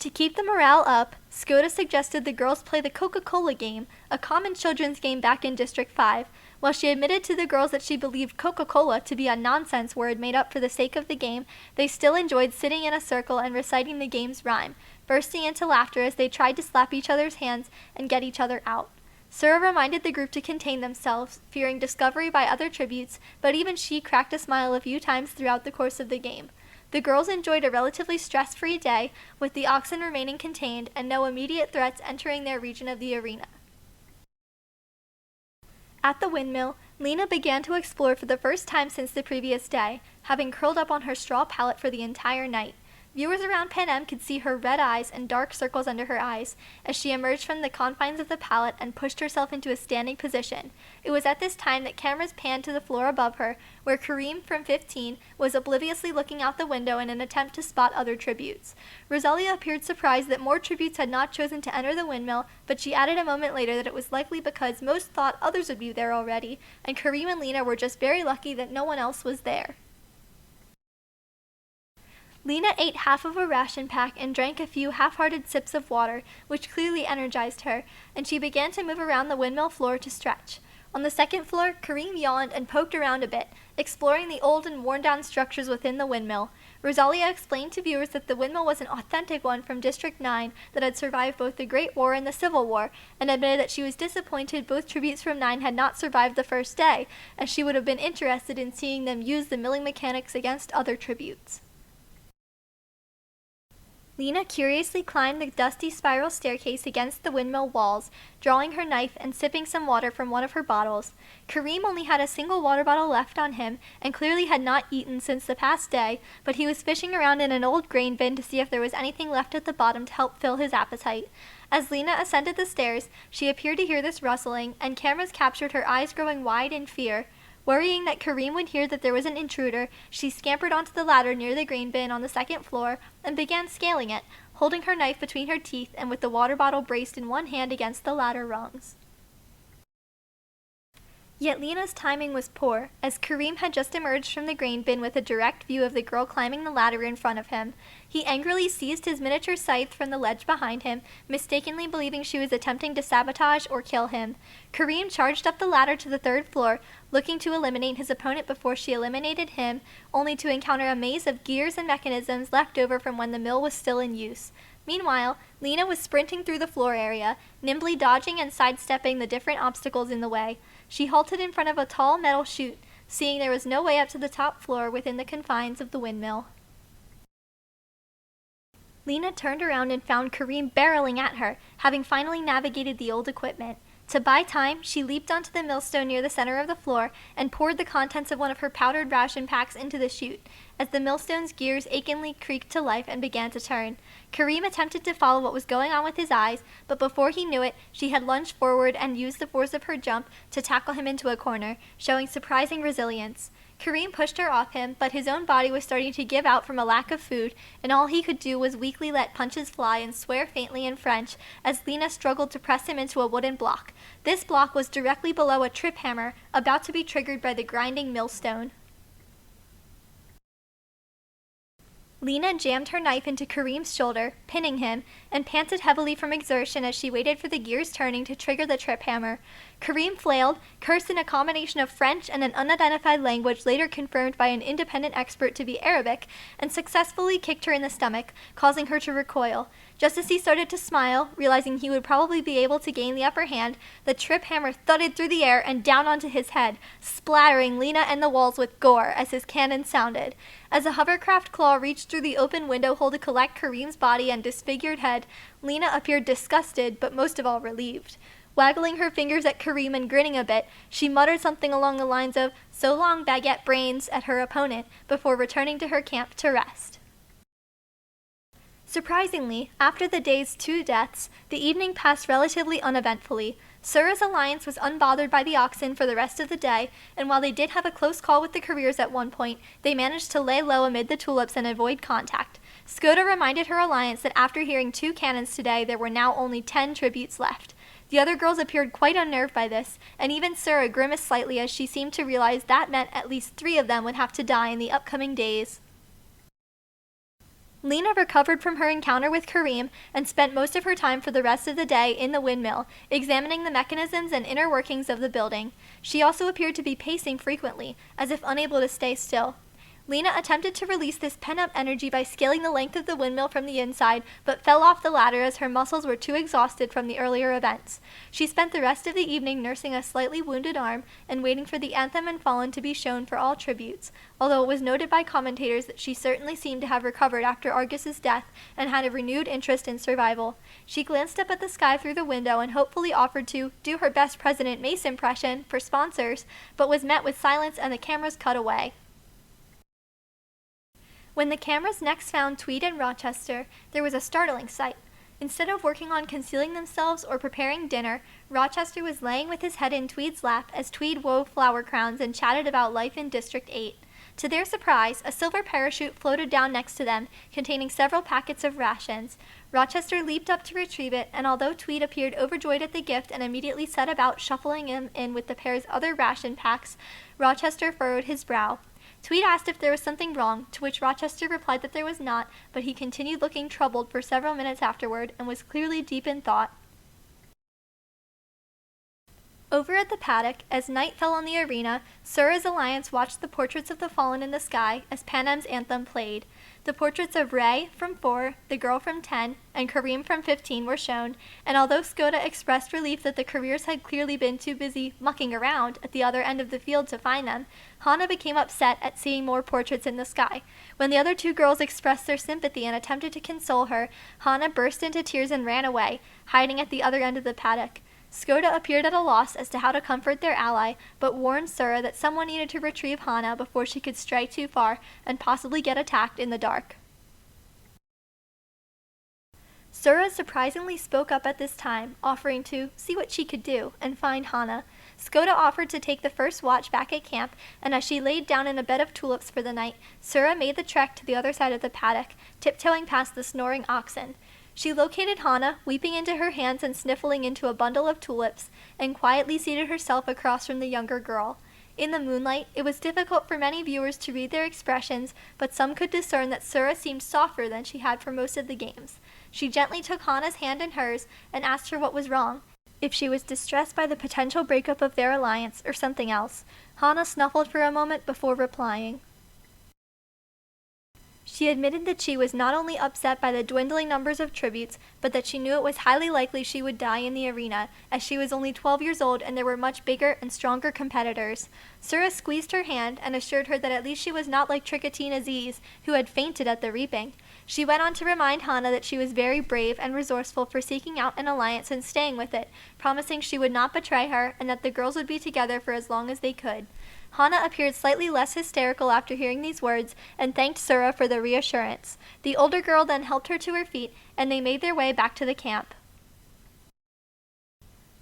To keep the morale up, Skoda suggested the girls play the Coca-Cola game, a common children's game back in District 5. While she admitted to the girls that she believed Coca-Cola to be a nonsense word made up for the sake of the game, they still enjoyed sitting in a circle and reciting the game's rhyme, bursting into laughter as they tried to slap each other's hands and get each other out. Sura reminded the group to contain themselves, fearing discovery by other tributes, but even she cracked a smile a few times throughout the course of the game. The girls enjoyed a relatively stress-free day, with the oxen remaining contained and no immediate threats entering their region of the arena. At the windmill, Lena began to explore for the first time since the previous day, having curled up on her straw pallet for the entire night. Viewers around Panem could see her red eyes and dark circles under her eyes as she emerged from the confines of the pallet and pushed herself into a standing position. It was at this time that cameras panned to the floor above her, where Kareem from 15 was obliviously looking out the window in an attempt to spot other tributes. Rosalia appeared surprised that more tributes had not chosen to enter the windmill, but she added a moment later that it was likely because most thought others would be there already, and Kareem and Lena were just very lucky that no one else was there. Lena ate half of a ration pack and drank a few half-hearted sips of water, which clearly energized her, and she began to move around the windmill floor to stretch. On the second floor, Kareem yawned and poked around a bit, exploring the old and worn-down structures within the windmill. Rosalia explained to viewers that the windmill was an authentic one from District 9 that had survived both the Great War and the Civil War, and admitted that she was disappointed both tributes from 9 had not survived the first day, as she would have been interested in seeing them use the milling mechanics against other tributes. Lena curiously climbed the dusty spiral staircase against the windmill walls, drawing her knife and sipping some water from one of her bottles. Kareem only had a single water bottle left on him, and clearly had not eaten since the past day, but he was fishing around in an old grain bin to see if there was anything left at the bottom to help fill his appetite. As Lena ascended the stairs, she appeared to hear this rustling, and cameras captured her eyes growing wide in fear. Worrying that Kareem would hear that there was an intruder, she scampered onto the ladder near the grain bin on the second floor and began scaling it, holding her knife between her teeth and with the water bottle braced in one hand against the ladder rungs. Yet Lena's timing was poor, as Kareem had just emerged from the grain bin with a direct view of the girl climbing the ladder in front of him. He angrily seized his miniature scythe from the ledge behind him, mistakenly believing she was attempting to sabotage or kill him. Kareem charged up the ladder to the third floor, looking to eliminate his opponent before she eliminated him, only to encounter a maze of gears and mechanisms left over from when the mill was still in use. Meanwhile, Lena was sprinting through the floor area, nimbly dodging and sidestepping the different obstacles in the way. She halted in front of a tall metal chute, seeing there was no way up to the top floor within the confines of the windmill. Lena turned around and found Kareem barreling at her, having finally navigated the old equipment. To buy time, she leaped onto the millstone near the center of the floor and poured the contents of one of her powdered ration packs into the chute, as the millstone's gears achingly creaked to life and began to turn. Kareem attempted to follow what was going on with his eyes, but before he knew it, she had lunged forward and used the force of her jump to tackle him into a corner, showing surprising resilience. Kareem pushed her off him, but his own body was starting to give out from a lack of food, and all he could do was weakly let punches fly and swear faintly in French as Lena struggled to press him into a wooden block. This block was directly below a trip hammer, about to be triggered by the grinding millstone. Lena jammed her knife into Kareem's shoulder, pinning him, and panted heavily from exertion as she waited for the gears turning to trigger the trip hammer. Kareem flailed, cursed in a combination of French and an unidentified language later confirmed by an independent expert to be Arabic, and successfully kicked her in the stomach, causing her to recoil. Just as he started to smile, realizing he would probably be able to gain the upper hand, the trip hammer thudded through the air and down onto his head, splattering Lena and the walls with gore as his cannon sounded. As a hovercraft claw reached through the open window hole to collect Kareem's body and disfigured head, Lena appeared disgusted, but most of all relieved. Waggling her fingers at Kareem and grinning a bit, she muttered something along the lines of, "So long, baguette brains," at her opponent, before returning to her camp to rest. Surprisingly, after the day's 2 deaths, the evening passed relatively uneventfully. Sura's alliance was unbothered by the oxen for the rest of the day, and while they did have a close call with the careers at one point, they managed to lay low amid the tulips and avoid contact. Skoda reminded her alliance that after hearing 2 cannons today, there were now only 10 tributes left. The other girls appeared quite unnerved by this, and even Sura grimaced slightly as she seemed to realize that meant at least 3 of them would have to die in the upcoming days. Lena recovered from her encounter with Kareem and spent most of her time for the rest of the day in the windmill, examining the mechanisms and inner workings of the building. She also appeared to be pacing frequently, as if unable to stay still. Lena attempted to release this pent-up energy by scaling the length of the windmill from the inside, but fell off the ladder as her muscles were too exhausted from the earlier events. She spent the rest of the evening nursing a slightly wounded arm and waiting for the anthem and fallen to be shown for all tributes, although it was noted by commentators that she certainly seemed to have recovered after Argus's death and had a renewed interest in survival. She glanced up at the sky through the window and hopefully offered to do her best President Mace impression for sponsors, but was met with silence and the cameras cut away. When the cameras next found Tweed and Rochester, there was a startling sight. Instead of working on concealing themselves or preparing dinner, Rochester was laying with his head in Tweed's lap as Tweed wove flower crowns and chatted about life in District 8. To their surprise, a silver parachute floated down next to them, containing several packets of rations. Rochester leaped up to retrieve it, and although Tweed appeared overjoyed at the gift and immediately set about shuffling him in with the pair's other ration packs, Rochester furrowed his brow. Tweed asked if there was something wrong, to which Rochester replied that there was not, but he continued looking troubled for several minutes afterward and was clearly deep in thought. Over at the paddock, as night fell on the arena, Sura's alliance watched the portraits of the fallen in the sky as Panem's anthem played. The portraits of Ray from 4, the girl from 10, and Kareem from 15 were shown, and although Skoda expressed relief that the careers had clearly been too busy mucking around at the other end of the field to find them, Hana became upset at seeing more portraits in the sky. When the other 2 girls expressed their sympathy and attempted to console her, Hana burst into tears and ran away, hiding at the other end of the paddock. Skoda appeared at a loss as to how to comfort their ally, but warned Sura that someone needed to retrieve Hana before she could stray too far and possibly get attacked in the dark. Sura surprisingly spoke up at this time, offering to see what she could do and find Hana. Skoda offered to take the first watch back at camp, and as she laid down in a bed of tulips for the night, Sura made the trek to the other side of the paddock, tiptoeing past the snoring oxen. She located Hana, weeping into her hands and sniffling into a bundle of tulips, and quietly seated herself across from the younger girl. In the moonlight, it was difficult for many viewers to read their expressions, but some could discern that Sura seemed softer than she had for most of the games. She gently took Hana's hand in hers and asked her what was wrong, if she was distressed by the potential breakup of their alliance or something else. Hana snuffled for a moment before replying. She admitted that she was not only upset by the dwindling numbers of tributes, but that she knew it was highly likely she would die in the arena, as she was only 12 years old and there were much bigger and stronger competitors. Sura squeezed her hand and assured her that at least she was not like Tricotina Aziz, who had fainted at the reaping. She went on to remind Hana that she was very brave and resourceful for seeking out an alliance and staying with it, promising she would not betray her and that the girls would be together for as long as they could. Hana appeared slightly less hysterical after hearing these words and thanked Sura for the reassurance. The older girl then helped her to her feet, and they made their way back to the camp.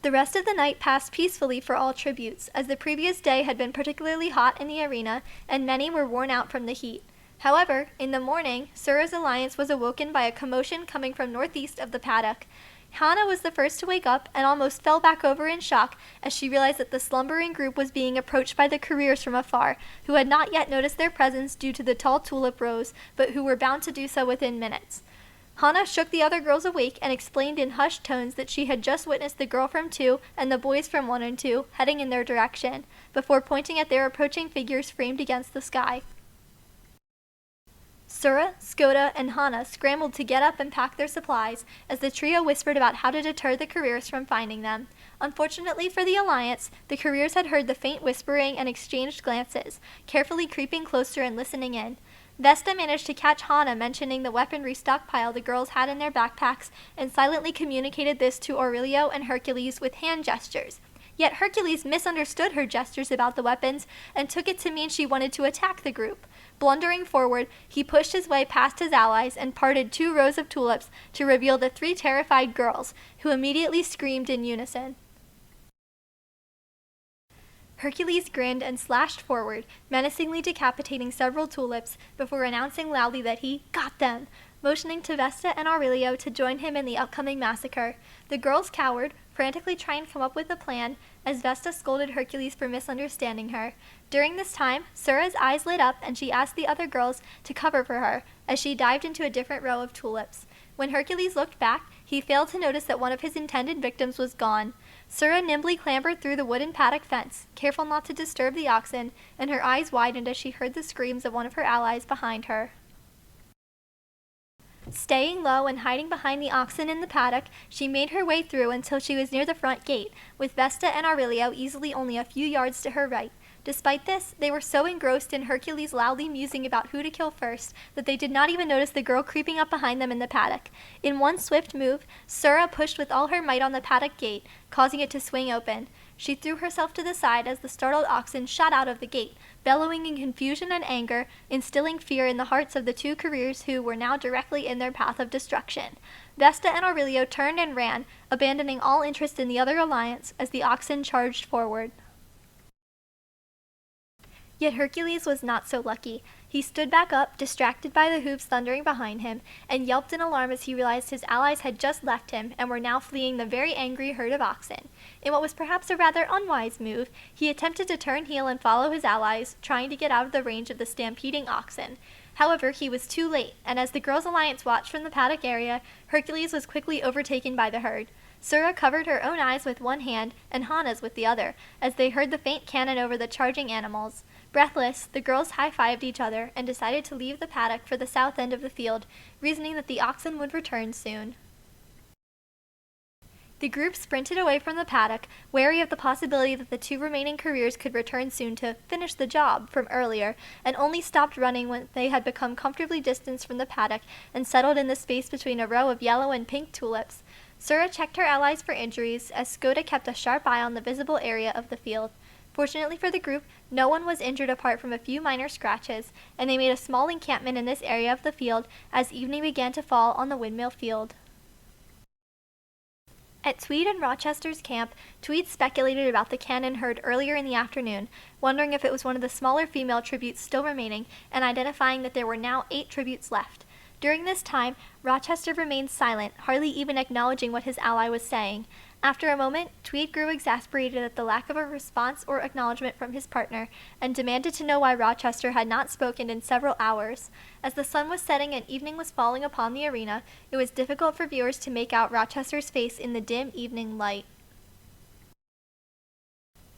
The rest of the night passed peacefully for all tributes, as the previous day had been particularly hot in the arena, and many were worn out from the heat. However, in the morning, Sura's alliance was awoken by a commotion coming from northeast of the paddock. Hannah was the first to wake up and almost fell back over in shock as she realized that the slumbering group was being approached by the careers from afar, who had not yet noticed their presence due to the tall tulip rose, but who were bound to do so within minutes. Hannah shook the other girls awake and explained in hushed tones that she had just witnessed the girl from 2 and the boys from 1 and 2 heading in their direction, before pointing at their approaching figures framed against the sky. Sura, Skoda, and Hannah scrambled to get up and pack their supplies as the trio whispered about how to deter the careers from finding them. Unfortunately for the Alliance, the careers had heard the faint whispering and exchanged glances, carefully creeping closer and listening in. Vesta managed to catch Hannah mentioning the weaponry stockpile the girls had in their backpacks and silently communicated this to Aurelio and Hercules with hand gestures. Yet Hercules misunderstood her gestures about the weapons and took it to mean she wanted to attack the group. Blundering forward, he pushed his way past his allies and parted 2 rows of tulips to reveal the 3 terrified girls, who immediately screamed in unison. Hercules grinned and slashed forward, menacingly decapitating several tulips before announcing loudly that he got them, motioning to Vesta and Aurelio to join him in the upcoming massacre. The girls cowered, frantically trying to come up with a plan, as Vesta scolded Hercules for misunderstanding her. During this time, Sura's eyes lit up and she asked the other girls to cover for her as she dived into a different row of tulips. When Hercules looked back, he failed to notice that one of his intended victims was gone. Sura nimbly clambered through the wooden paddock fence, careful not to disturb the oxen, and her eyes widened as she heard the screams of one of her allies behind her. Staying low and hiding behind the oxen in the paddock, she made her way through until she was near the front gate, with Vesta and Aurelio easily only a few yards to her right. Despite this, they were so engrossed in Hercules loudly musing about who to kill first that they did not even notice the girl creeping up behind them in the paddock. In one swift move, Sura pushed with all her might on the paddock gate, causing it to swing open. She threw herself to the side as the startled oxen shot out of the gate, bellowing in confusion and anger, instilling fear in the hearts of the 2 careers who were now directly in their path of destruction. Vesta and Aurelio turned and ran, abandoning all interest in the other alliance as the oxen charged forward. Yet Hercules was not so lucky. He stood back up, distracted by the hooves thundering behind him, and yelped in alarm as he realized his allies had just left him and were now fleeing the very angry herd of oxen. In what was perhaps a rather unwise move, he attempted to turn heel and follow his allies, trying to get out of the range of the stampeding oxen. However, he was too late, and as the girls' alliance watched from the paddock area, Hercules was quickly overtaken by the herd. Sura covered her own eyes with one hand and Hannah's with the other, as they heard the faint cannon over the charging animals. Breathless, the girls high-fived each other and decided to leave the paddock for the south end of the field, reasoning that the oxen would return soon. The group sprinted away from the paddock, wary of the possibility that the 2 remaining careers could return soon to finish the job from earlier, and only stopped running when they had become comfortably distanced from the paddock and settled in the space between a row of yellow and pink tulips. Sura checked her allies for injuries, as Skoda kept a sharp eye on the visible area of the field. Fortunately for the group, no one was injured apart from a few minor scratches, and they made a small encampment in this area of the field as evening began to fall on the windmill field. At Tweed and Rochester's camp, Tweed speculated about the cannon heard earlier in the afternoon, wondering if it was one of the smaller female tributes still remaining, and identifying that there were now 8 tributes left. During this time, Rochester remained silent, hardly even acknowledging what his ally was saying. After a moment, Tweed grew exasperated at the lack of a response or acknowledgement from his partner, and demanded to know why Rochester had not spoken in several hours. As the sun was setting and evening was falling upon the arena, it was difficult for viewers to make out Rochester's face in the dim evening light.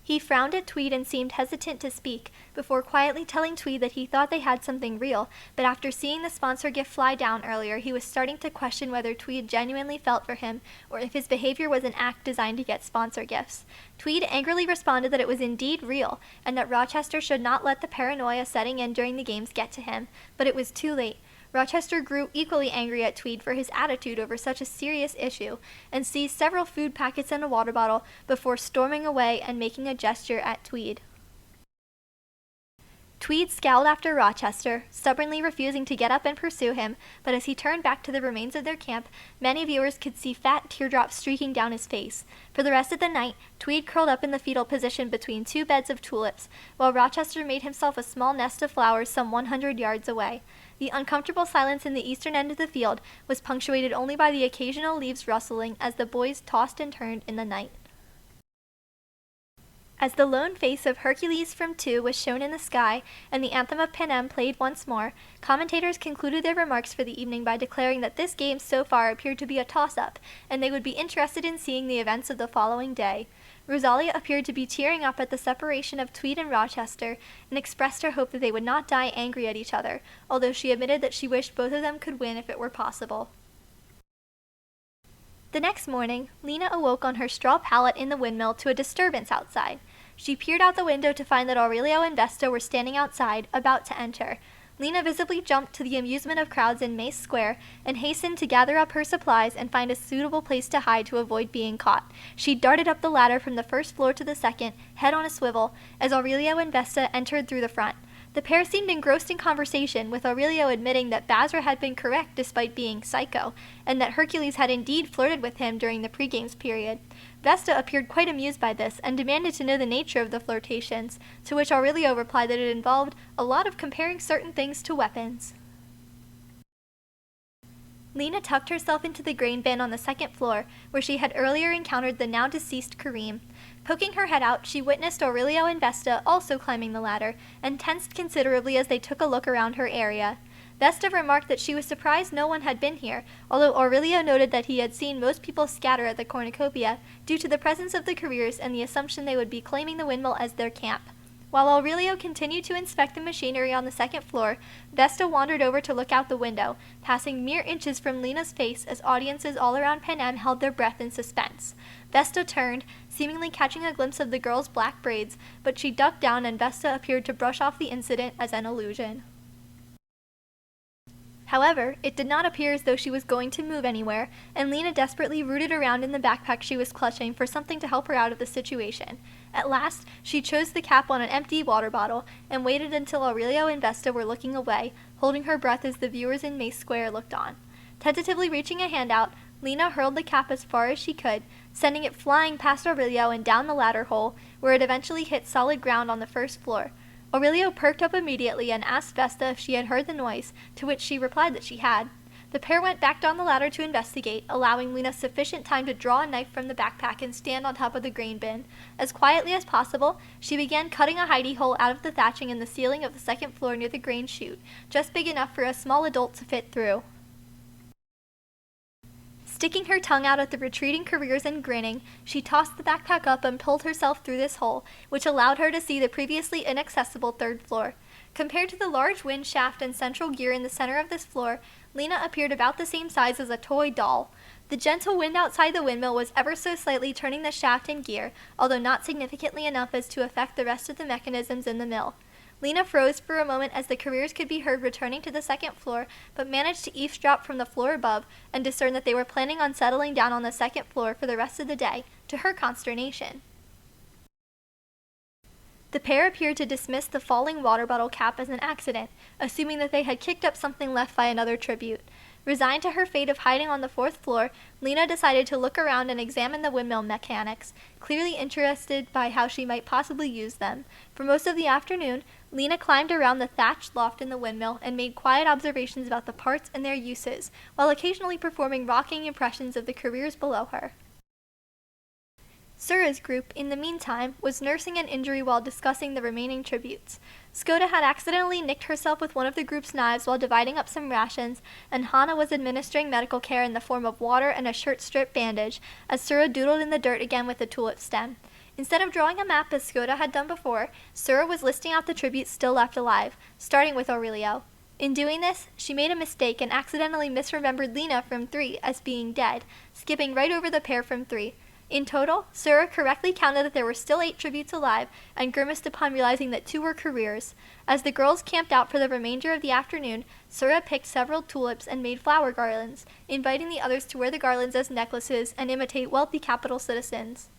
He frowned at Tweed and seemed hesitant to speak, before quietly telling Tweed that he thought they had something real, but after seeing the sponsor gift fly down earlier, he was starting to question whether Tweed genuinely felt for him, or if his behavior was an act designed to get sponsor gifts. Tweed angrily responded that it was indeed real, and that Rochester should not let the paranoia setting in during the games get to him, but it was too late. Rochester grew equally angry at Tweed for his attitude over such a serious issue, and seized several food packets and a water bottle before storming away and making a gesture at Tweed. Tweed scowled after Rochester, stubbornly refusing to get up and pursue him, but as he turned back to the remains of their camp, many viewers could see fat teardrops streaking down his face. For the rest of the night, Tweed curled up in the fetal position between two beds of tulips, while Rochester made himself a small nest of flowers some 100 yards away. The uncomfortable silence in the eastern end of the field was punctuated only by the occasional leaves rustling as the boys tossed and turned in the night. As the lone face of Hercules from 2 was shown in the sky and the anthem of Panem played once more, commentators concluded their remarks for the evening by declaring that this game so far appeared to be a toss-up, and they would be interested in seeing the events of the following day. Rosalia appeared to be tearing up at the separation of Tweed and Rochester, and expressed her hope that they would not die angry at each other, although she admitted that she wished both of them could win if it were possible. The next morning, Lena awoke on her straw pallet in the windmill to a disturbance outside. She peered out the window to find that Aurelio and Vesta were standing outside, about to enter. Lena visibly jumped to the amusement of crowds in Mace Square and hastened to gather up her supplies and find a suitable place to hide to avoid being caught. She darted up the ladder from the first floor to the second, head on a swivel, as Aurelio and Vesta entered through the front. The pair seemed engrossed in conversation, with Aurelio admitting that Basra had been correct despite being psycho, and that Hercules had indeed flirted with him during the pre-games period. Vesta appeared quite amused by this and demanded to know the nature of the flirtations, to which Aurelio replied that it involved a lot of comparing certain things to weapons. Lena tucked herself into the grain bin on the second floor, where she had earlier encountered the now-deceased Kareem. Poking her head out, she witnessed Aurelio and Vesta also climbing the ladder, and tensed considerably as they took a look around her area. Vesta remarked that she was surprised no one had been here, although Aurelio noted that he had seen most people scatter at the cornucopia due to the presence of the careers and the assumption they would be claiming the windmill as their camp. While Aurelio continued to inspect the machinery on the second floor, Vesta wandered over to look out the window, passing mere inches from Lena's face as audiences all around Panem held their breath in suspense. Vesta turned, seemingly catching a glimpse of the girl's black braids, but she ducked down and Vesta appeared to brush off the incident as an illusion. However, it did not appear as though she was going to move anywhere, and Lena desperately rooted around in the backpack she was clutching for something to help her out of the situation. At last, she chose the cap on an empty water bottle and waited until Aurelio and Vesta were looking away, holding her breath as the viewers in Mace Square looked on. Tentatively reaching a hand out, Lena hurled the cap as far as she could, sending it flying past Aurelio and down the ladder hole, where it eventually hit solid ground on the first floor. Aurelio perked up immediately and asked Vesta if she had heard the noise, to which she replied that she had. The pair went back down the ladder to investigate, allowing Lena sufficient time to draw a knife from the backpack and stand on top of the grain bin. As quietly as possible, she began cutting a hidey hole out of the thatching in the ceiling of the second floor near the grain chute, just big enough for a small adult to fit through. Sticking her tongue out at the retreating careers and grinning, she tossed the backpack up and pulled herself through this hole, which allowed her to see the previously inaccessible third floor. Compared to the large wind shaft and central gear in the center of this floor, Lena appeared about the same size as a toy doll. The gentle wind outside the windmill was ever so slightly turning the shaft and gear, although not significantly enough as to affect the rest of the mechanisms in the mill. Lena froze for a moment as the careers could be heard returning to the second floor, but managed to eavesdrop from the floor above and discern that they were planning on settling down on the second floor for the rest of the day, to her consternation. The pair appeared to dismiss the falling water bottle cap as an accident, assuming that they had kicked up something left by another tribute. Resigned to her fate of hiding on the fourth floor, Lena decided to look around and examine the windmill mechanics, clearly interested by how she might possibly use them. For most of the afternoon, Lena climbed around the thatched loft in the windmill and made quiet observations about the parts and their uses, while occasionally performing rocking impressions of the careers below her. Sura's group, in the meantime, was nursing an injury while discussing the remaining tributes. Skoda had accidentally nicked herself with one of the group's knives while dividing up some rations, and Hana was administering medical care in the form of water and a shirt strip bandage, as Sura doodled in the dirt again with the tulip stem. Instead of drawing a map as Skoda had done before, Sura was listing out the tributes still left alive, starting with Aurelio. In doing this, she made a mistake and accidentally misremembered Lena from 3 as being dead, skipping right over the pair from 3. In total, Sura correctly counted that there were still 8 tributes alive, and grimaced upon realizing that 2 were careers. As the girls camped out for the remainder of the afternoon, Sura picked several tulips and made flower garlands, inviting the others to wear the garlands as necklaces and imitate wealthy capital citizens.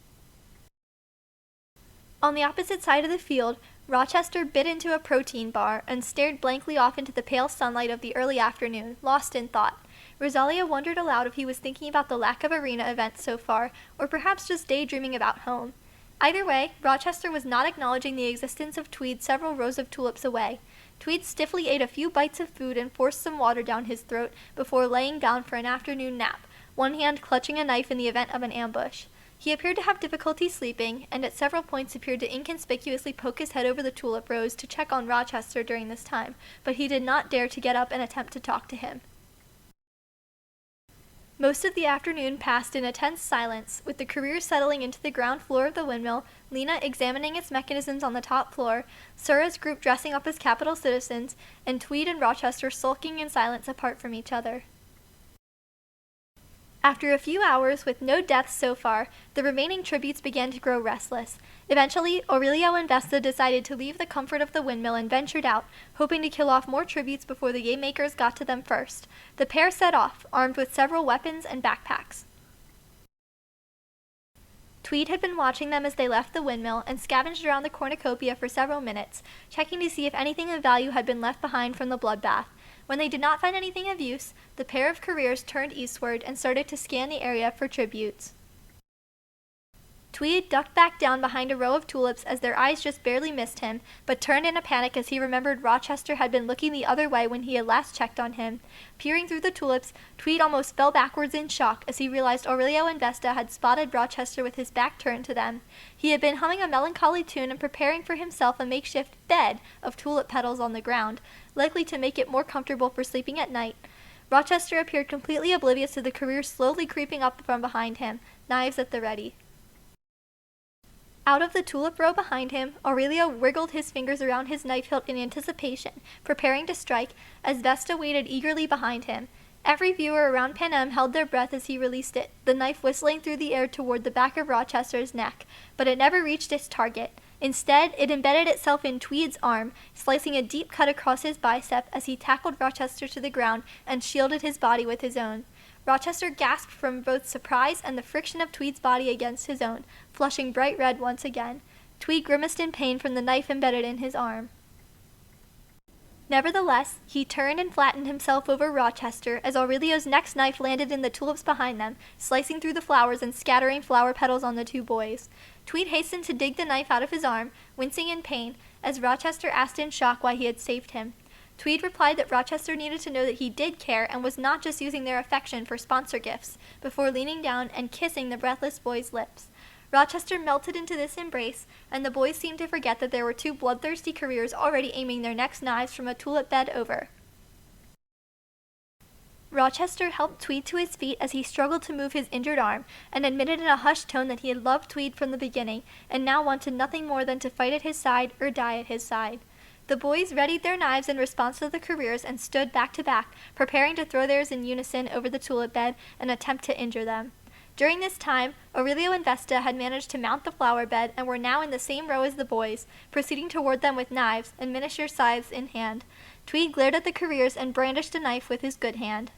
On the opposite side of the field, Rochester bit into a protein bar and stared blankly off into the pale sunlight of the early afternoon, lost in thought. Rosalia wondered aloud if he was thinking about the lack of arena events so far, or perhaps just daydreaming about home. Either way, Rochester was not acknowledging the existence of Tweed several rows of tulips away. Tweed stiffly ate a few bites of food and forced some water down his throat before laying down for an afternoon nap, one hand clutching a knife in the event of an ambush. He appeared to have difficulty sleeping, and at several points appeared to inconspicuously poke his head over the tulip rows to check on Rochester during this time, but he did not dare to get up and attempt to talk to him. Most of the afternoon passed in a tense silence, with the career settling into the ground floor of the windmill, Lena examining its mechanisms on the top floor, Sura's group dressing up as capital citizens, and Tweed and Rochester sulking in silence apart from each other. After a few hours, with no deaths so far, the remaining tributes began to grow restless. Eventually, Aurelio and Vesta decided to leave the comfort of the windmill and ventured out, hoping to kill off more tributes before the game makers got to them first. The pair set off, armed with several weapons and backpacks. Tweed had been watching them as they left the windmill and scavenged around the cornucopia for several minutes, checking to see if anything of value had been left behind from the bloodbath. When they did not find anything of use, the pair of careers turned eastward and started to scan the area for tributes. Tweed ducked back down behind a row of tulips as their eyes just barely missed him, but turned in a panic as he remembered Rochester had been looking the other way when he had last checked on him. Peering through the tulips, Tweed almost fell backwards in shock as he realized Aurelio and Vesta had spotted Rochester with his back turned to them. He had been humming a melancholy tune and preparing for himself a makeshift bed of tulip petals on the ground, likely to make it more comfortable for sleeping at night. Rochester appeared completely oblivious to the career slowly creeping up from behind him, knives at the ready. Out of the tulip row behind him, Aurelio wriggled his fingers around his knife hilt in anticipation, preparing to strike, as Vesta waited eagerly behind him. Every viewer around Panem held their breath as he released it, the knife whistling through the air toward the back of Rochester's neck, but it never reached its target. Instead, it embedded itself in Tweed's arm, slicing a deep cut across his bicep as he tackled Rochester to the ground and shielded his body with his own. Rochester gasped from both surprise and the friction of Tweed's body against his own, flushing bright red once again. Tweed grimaced in pain from the knife embedded in his arm. Nevertheless, he turned and flattened himself over Rochester as Aurelio's next knife landed in the tulips behind them, slicing through the flowers and scattering flower petals on the two boys. Tweed hastened to dig the knife out of his arm, wincing in pain, as Rochester asked in shock why he had saved him. Tweed replied that Rochester needed to know that he did care and was not just using their affection for sponsor gifts, before leaning down and kissing the breathless boy's lips. Rochester melted into this embrace, and the boys seemed to forget that there were two bloodthirsty careers already aiming their next knives from a tulip bed over. Rochester helped Tweed to his feet as he struggled to move his injured arm, and admitted in a hushed tone that he had loved Tweed from the beginning, and now wanted nothing more than to fight at his side or die at his side. The boys readied their knives in response to the careers and stood back to back, preparing to throw theirs in unison over the tulip bed and attempt to injure them. During this time, Aurelio and Vesta had managed to mount the flower bed and were now in the same row as the boys, proceeding toward them with knives and miniature scythes in hand. Tweed glared at the careers and brandished a knife with his good hand.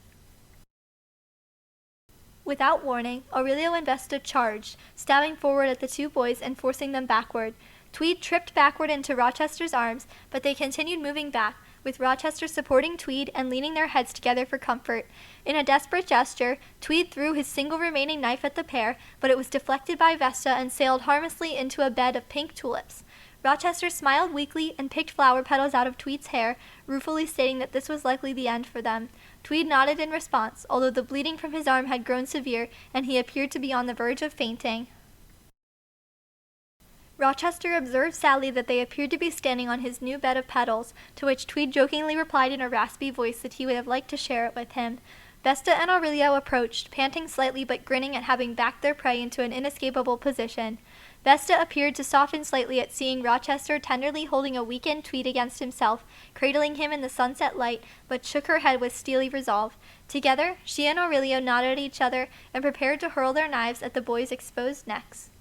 Without warning, Aurelio and Vesta charged, stabbing forward at the two boys and forcing them backward. Tweed tripped backward into Rochester's arms, but they continued moving back, with Rochester supporting Tweed and leaning their heads together for comfort. In a desperate gesture, Tweed threw his single remaining knife at the pair, but it was deflected by Vesta and sailed harmlessly into a bed of pink tulips. Rochester smiled weakly and picked flower petals out of Tweed's hair, ruefully stating that this was likely the end for them. Tweed nodded in response, although the bleeding from his arm had grown severe and he appeared to be on the verge of fainting. Rochester observed sadly that they appeared to be standing on his new bed of petals, to which Tweed jokingly replied in a raspy voice that he would have liked to share it with him. Vesta and Aurelio approached, panting slightly but grinning at having backed their prey into an inescapable position. Vesta appeared to soften slightly at seeing Rochester tenderly holding a weakened Tweed against himself, cradling him in the sunset light, but shook her head with steely resolve. Together, she and Aurelio nodded at each other and prepared to hurl their knives at the boys' exposed necks.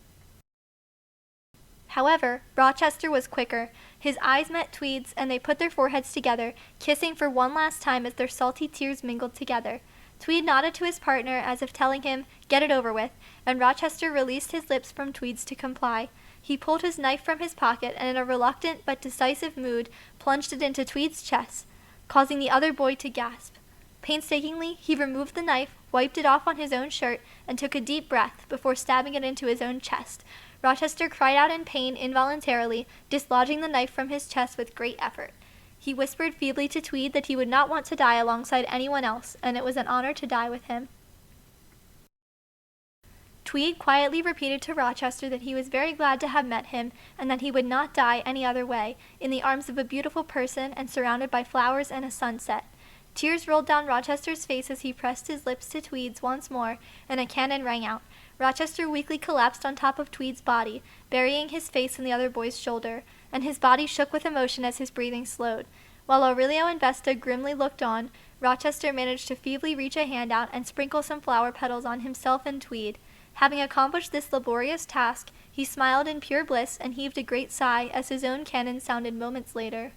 However, Rochester was quicker. His eyes met Tweed's, and they put their foreheads together, kissing for one last time as their salty tears mingled together. Tweed nodded to his partner as if telling him, "Get it over with," and Rochester released his lips from Tweed's to comply. He pulled his knife from his pocket and in a reluctant but decisive mood plunged it into Tweed's chest, causing the other boy to gasp. Painstakingly, he removed the knife, wiped it off on his own shirt, and took a deep breath before stabbing it into his own chest. Rochester cried out in pain involuntarily, dislodging the knife from his chest with great effort. He whispered feebly to Tweed that he would not want to die alongside anyone else, and it was an honor to die with him. Tweed quietly repeated to Rochester that he was very glad to have met him, and that he would not die any other way, in the arms of a beautiful person and surrounded by flowers and a sunset. Tears rolled down Rochester's face as he pressed his lips to Tweed's once more, and a cannon rang out. Rochester weakly collapsed on top of Tweed's body, burying his face in the other boy's shoulder, and his body shook with emotion as his breathing slowed. While Aurelio and Vesta grimly looked on, Rochester managed to feebly reach a hand out and sprinkle some flower petals on himself and Tweed. Having accomplished this laborious task, he smiled in pure bliss and heaved a great sigh as his own cannon sounded moments later.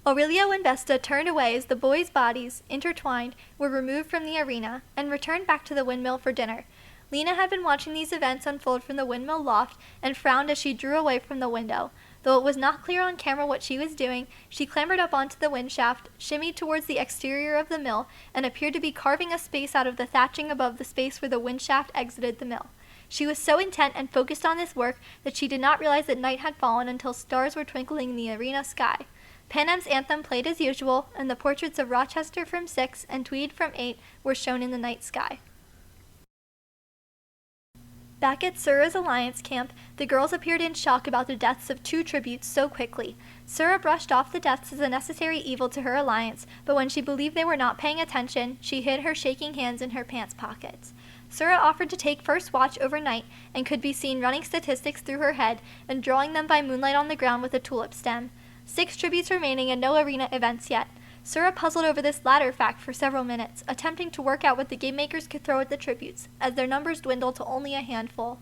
Aurelio and Vesta turned away as the boys' bodies, intertwined, were removed from the arena and returned back to the windmill for dinner. Lena had been watching these events unfold from the windmill loft and frowned as she drew away from the window. Though it was not clear on camera what she was doing, she clambered up onto the wind shaft, shimmied towards the exterior of the mill, and appeared to be carving a space out of the thatching above the space where the wind shaft exited the mill. She was so intent and focused on this work that she did not realize that night had fallen until stars were twinkling in the arena sky. Panem's anthem played as usual, and the portraits of Rochester from 6 and Tweed from 8 were shown in the night sky. Back at Sura's Alliance camp, the girls appeared in shock about the deaths of 2 tributes so quickly. Sura brushed off the deaths as a necessary evil to her alliance, but when she believed they were not paying attention, she hid her shaking hands in her pants pockets. Sura offered to take first watch overnight and could be seen running statistics through her head and drawing them by moonlight on the ground with a tulip stem. 6 tributes remaining and no arena events yet. Sura puzzled over this latter fact for several minutes, attempting to work out what the game makers could throw at the tributes, as their numbers dwindled to only a handful.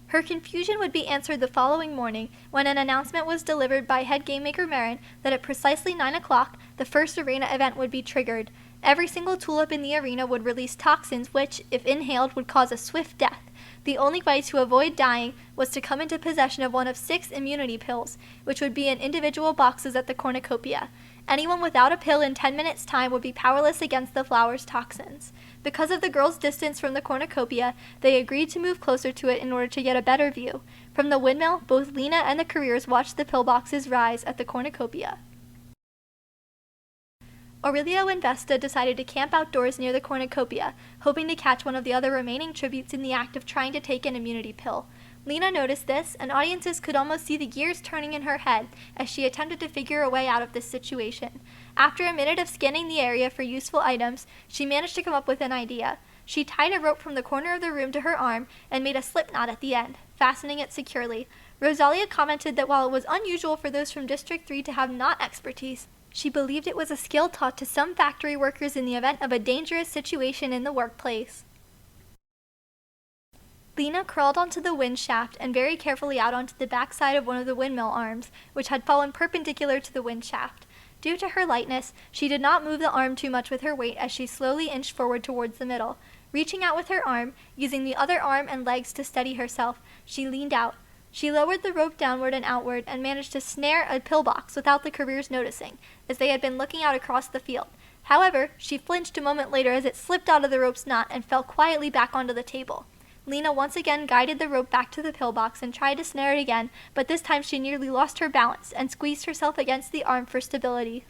Her confusion would be answered the following morning when an announcement was delivered by head game maker Marin that at precisely 9 o'clock, the first arena event would be triggered. Every single tulip in the arena would release toxins which, if inhaled, would cause a swift death. The only way to avoid dying was to come into possession of one of 6 immunity pills, which would be in individual boxes at the cornucopia. Anyone without a pill in 10 minutes' time would be powerless against the flower's toxins. Because of the girls' distance from the cornucopia, they agreed to move closer to it in order to get a better view. From the windmill, both Lena and the careers watched the pillboxes rise at the cornucopia. Aurelio and Vesta decided to camp outdoors near the cornucopia, hoping to catch one of the other remaining tributes in the act of trying to take an immunity pill. Lena noticed this, and audiences could almost see the gears turning in her head as she attempted to figure a way out of this situation. After a minute of scanning the area for useful items, she managed to come up with an idea. She tied a rope from the corner of the room to her arm and made a slip knot at the end, fastening it securely. Rosalia commented that while it was unusual for those from District 3 to have knot expertise, she believed it was a skill taught to some factory workers in the event of a dangerous situation in the workplace. Lena crawled onto the wind shaft and very carefully out onto the back side of one of the windmill arms, which had fallen perpendicular to the wind shaft. Due to her lightness, she did not move the arm too much with her weight as she slowly inched forward towards the middle. Reaching out with her arm, using the other arm and legs to steady herself, she leaned out. She lowered the rope downward and outward and managed to snare a pillbox without the careers noticing, as they had been looking out across the field. However, she flinched a moment later as it slipped out of the rope's knot and fell quietly back onto the table. Lena once again guided the rope back to the pillbox and tried to snare it again, but this time she nearly lost her balance and squeezed herself against the arm for stability.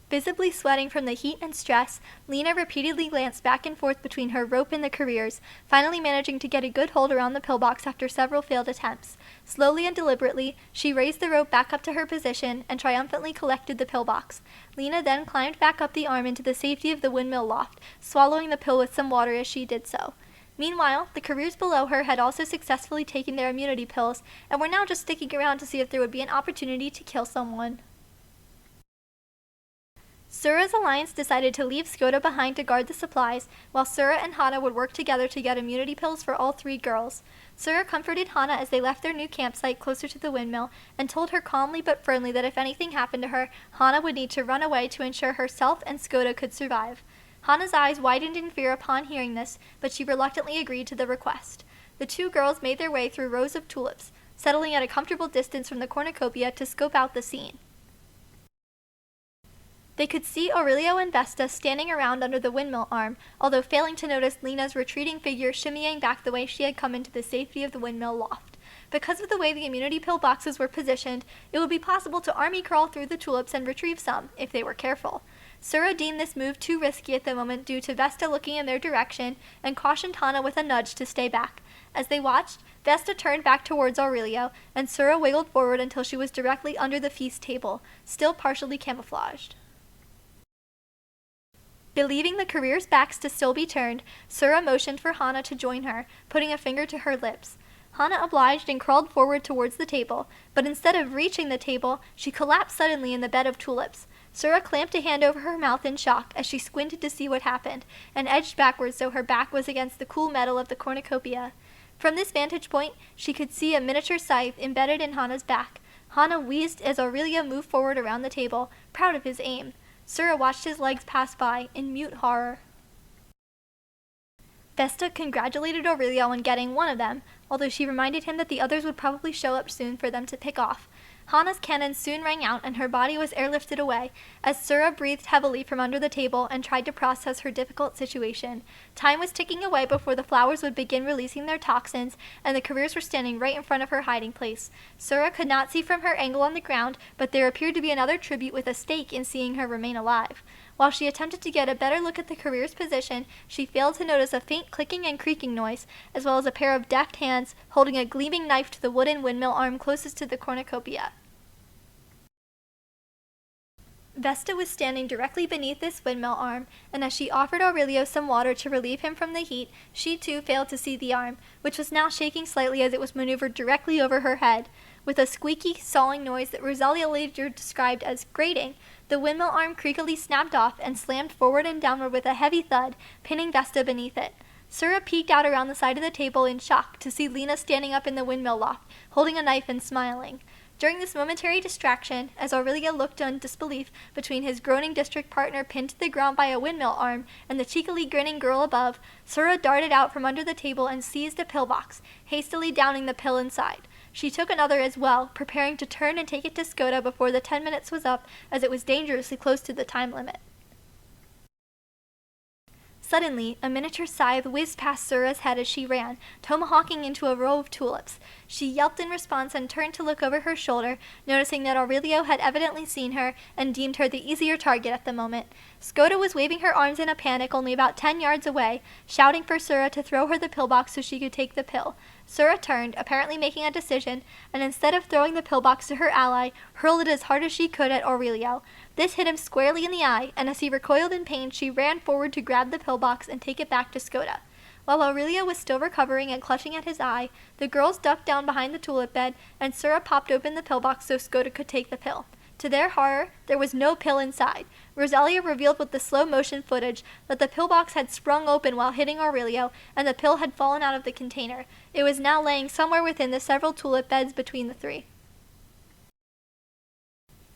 Visibly sweating from the heat and stress, Lena repeatedly glanced back and forth between her rope and the careers, finally managing to get a good hold around the pillbox after several failed attempts. Slowly and deliberately, she raised the rope back up to her position and triumphantly collected the pillbox. Lena then climbed back up the arm into the safety of the windmill loft, swallowing the pill with some water as she did so. Meanwhile, the careers below her had also successfully taken their immunity pills and were now just sticking around to see if there would be an opportunity to kill someone. Sura's alliance decided to leave Skoda behind to guard the supplies, while Sura and Hana would work together to get immunity pills for all 3 girls. Sura comforted Hana as they left their new campsite closer to the windmill, and told her calmly but firmly that if anything happened to her, Hana would need to run away to ensure herself and Skoda could survive. Hana's eyes widened in fear upon hearing this, but she reluctantly agreed to the request. The two girls made their way through rows of tulips, settling at a comfortable distance from the cornucopia to scope out the scene. They could see Aurelio and Vesta standing around under the windmill arm, although failing to notice Lena's retreating figure shimmying back the way she had come into the safety of the windmill loft. Because of the way the immunity pill boxes were positioned, it would be possible to army crawl through the tulips and retrieve some, if they were careful. Sura deemed this move too risky at the moment due to Vesta looking in their direction, and cautioned Hana with a nudge to stay back. As they watched, Vesta turned back towards Aurelio, and Sura wiggled forward until she was directly under the feast table, still partially camouflaged. Believing the careers' backs to still be turned, Sura motioned for Hana to join her, putting a finger to her lips. Hana obliged and crawled forward towards the table, but instead of reaching the table, she collapsed suddenly in the bed of tulips. Sura clamped a hand over her mouth in shock as she squinted to see what happened, and edged backwards so her back was against the cool metal of the cornucopia. From this vantage point, she could see a miniature scythe embedded in Hana's back. Hana wheezed as Aurelio moved forward around the table, proud of his aim. Sura watched his legs pass by, in mute horror. Vesta congratulated Aurelio on getting one of them, although she reminded him that the others would probably show up soon for them to pick off. Hana's cannon soon rang out and her body was airlifted away, as Sura breathed heavily from under the table and tried to process her difficult situation. Time was ticking away before the flowers would begin releasing their toxins, and the careers were standing right in front of her hiding place. Sura could not see from her angle on the ground, but there appeared to be another tribute with a stake in seeing her remain alive. While she attempted to get a better look at the career's position, she failed to notice a faint clicking and creaking noise, as well as a pair of deft hands holding a gleaming knife to the wooden windmill arm closest to the cornucopia. Vesta was standing directly beneath this windmill arm, and as she offered Aurelio some water to relieve him from the heat, she too failed to see the arm, which was now shaking slightly as it was maneuvered directly over her head. With a squeaky, sawing noise that Rosalia later described as grating, the windmill arm creakily snapped off and slammed forward and downward with a heavy thud, pinning Vesta beneath it. Sura peeked out around the side of the table in shock to see Lena standing up in the windmill loft, holding a knife and smiling. During this momentary distraction, as Aurelio looked in disbelief between his groaning district partner pinned to the ground by a windmill arm and the cheekily grinning girl above, Sura darted out from under the table and seized a pillbox, hastily downing the pill inside. She took another as well, preparing to turn and take it to Skoda before the 10 minutes was up, as it was dangerously close to the time limit. Suddenly, a miniature scythe whizzed past Sura's head as she ran, tomahawking into a row of tulips. She yelped in response and turned to look over her shoulder, noticing that Aurelio had evidently seen her and deemed her the easier target at the moment. Skoda was waving her arms in a panic only about 10 yards away, shouting for Sura to throw her the pillbox so she could take the pill. Sura turned, apparently making a decision, and instead of throwing the pillbox to her ally, hurled it as hard as she could at Aurelio. This hit him squarely in the eye, and as he recoiled in pain, she ran forward to grab the pillbox and take it back to Skoda. While Aurelio was still recovering and clutching at his eye, the girls ducked down behind the tulip bed, and Sura popped open the pillbox so Skoda could take the pill. To their horror, there was no pill inside. Rosalia revealed with the slow-motion footage that the pillbox had sprung open while hitting Aurelio, and the pill had fallen out of the container. It was now laying somewhere within the several tulip beds between the three.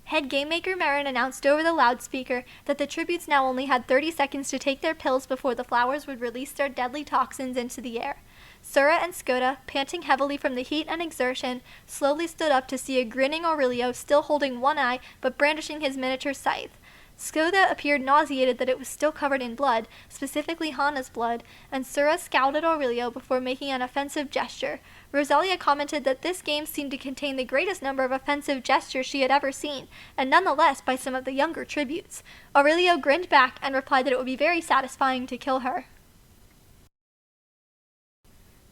Head Game Maker Marin announced over the loudspeaker that the tributes now only had 30 seconds to take their pills before the flowers would release their deadly toxins into the air. Sura and Skoda, panting heavily from the heat and exertion, slowly stood up to see a grinning Aurelio still holding one eye but brandishing his miniature scythe. Skoda appeared nauseated that it was still covered in blood, specifically Hana's blood, and Sura scowled at Aurelio before making an offensive gesture. Rosalia commented that this game seemed to contain the greatest number of offensive gestures she had ever seen, and nonetheless by some of the younger tributes. Aurelio grinned back and replied that it would be very satisfying to kill her.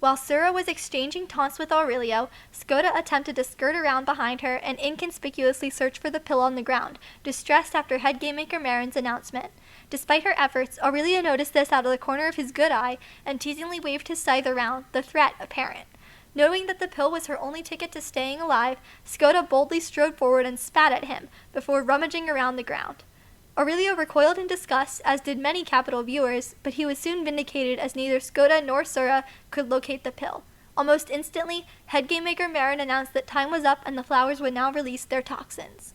While Sura was exchanging taunts with Aurelio, Skoda attempted to skirt around behind her and inconspicuously search for the pill on the ground, distressed after Head Game Maker Marin's announcement. Despite her efforts, Aurelio noticed this out of the corner of his good eye and teasingly waved his scythe around, the threat apparent. Knowing that the pill was her only ticket to staying alive, Skoda boldly strode forward and spat at him, before rummaging around the ground. Aurelio recoiled in disgust, as did many Capital viewers, but he was soon vindicated as neither Skoda nor Sura could locate the pill. Almost instantly, Head Game Maker Marin announced that time was up and the flowers would now release their toxins.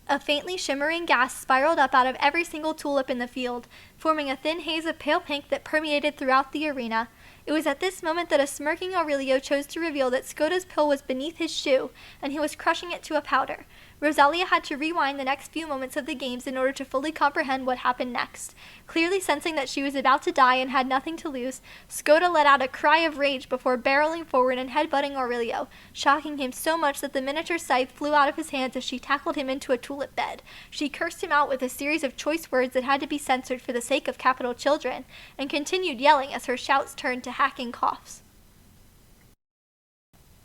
A faintly shimmering gas spiraled up out of every single tulip in the field, forming a thin haze of pale pink that permeated throughout the arena. It was at this moment that a smirking Aurelio chose to reveal that Skoda's pill was beneath his shoe, and he was crushing it to a powder. Rosalia had to rewind the next few moments of the games in order to fully comprehend what happened next. Clearly sensing that she was about to die and had nothing to lose, Skoda let out a cry of rage before barreling forward and headbutting Aurelio, shocking him so much that the miniature scythe flew out of his hands as she tackled him into a tulip bed. She cursed him out with a series of choice words that had to be censored for the sake of capital children, and continued yelling as her shouts turned to hacking coughs.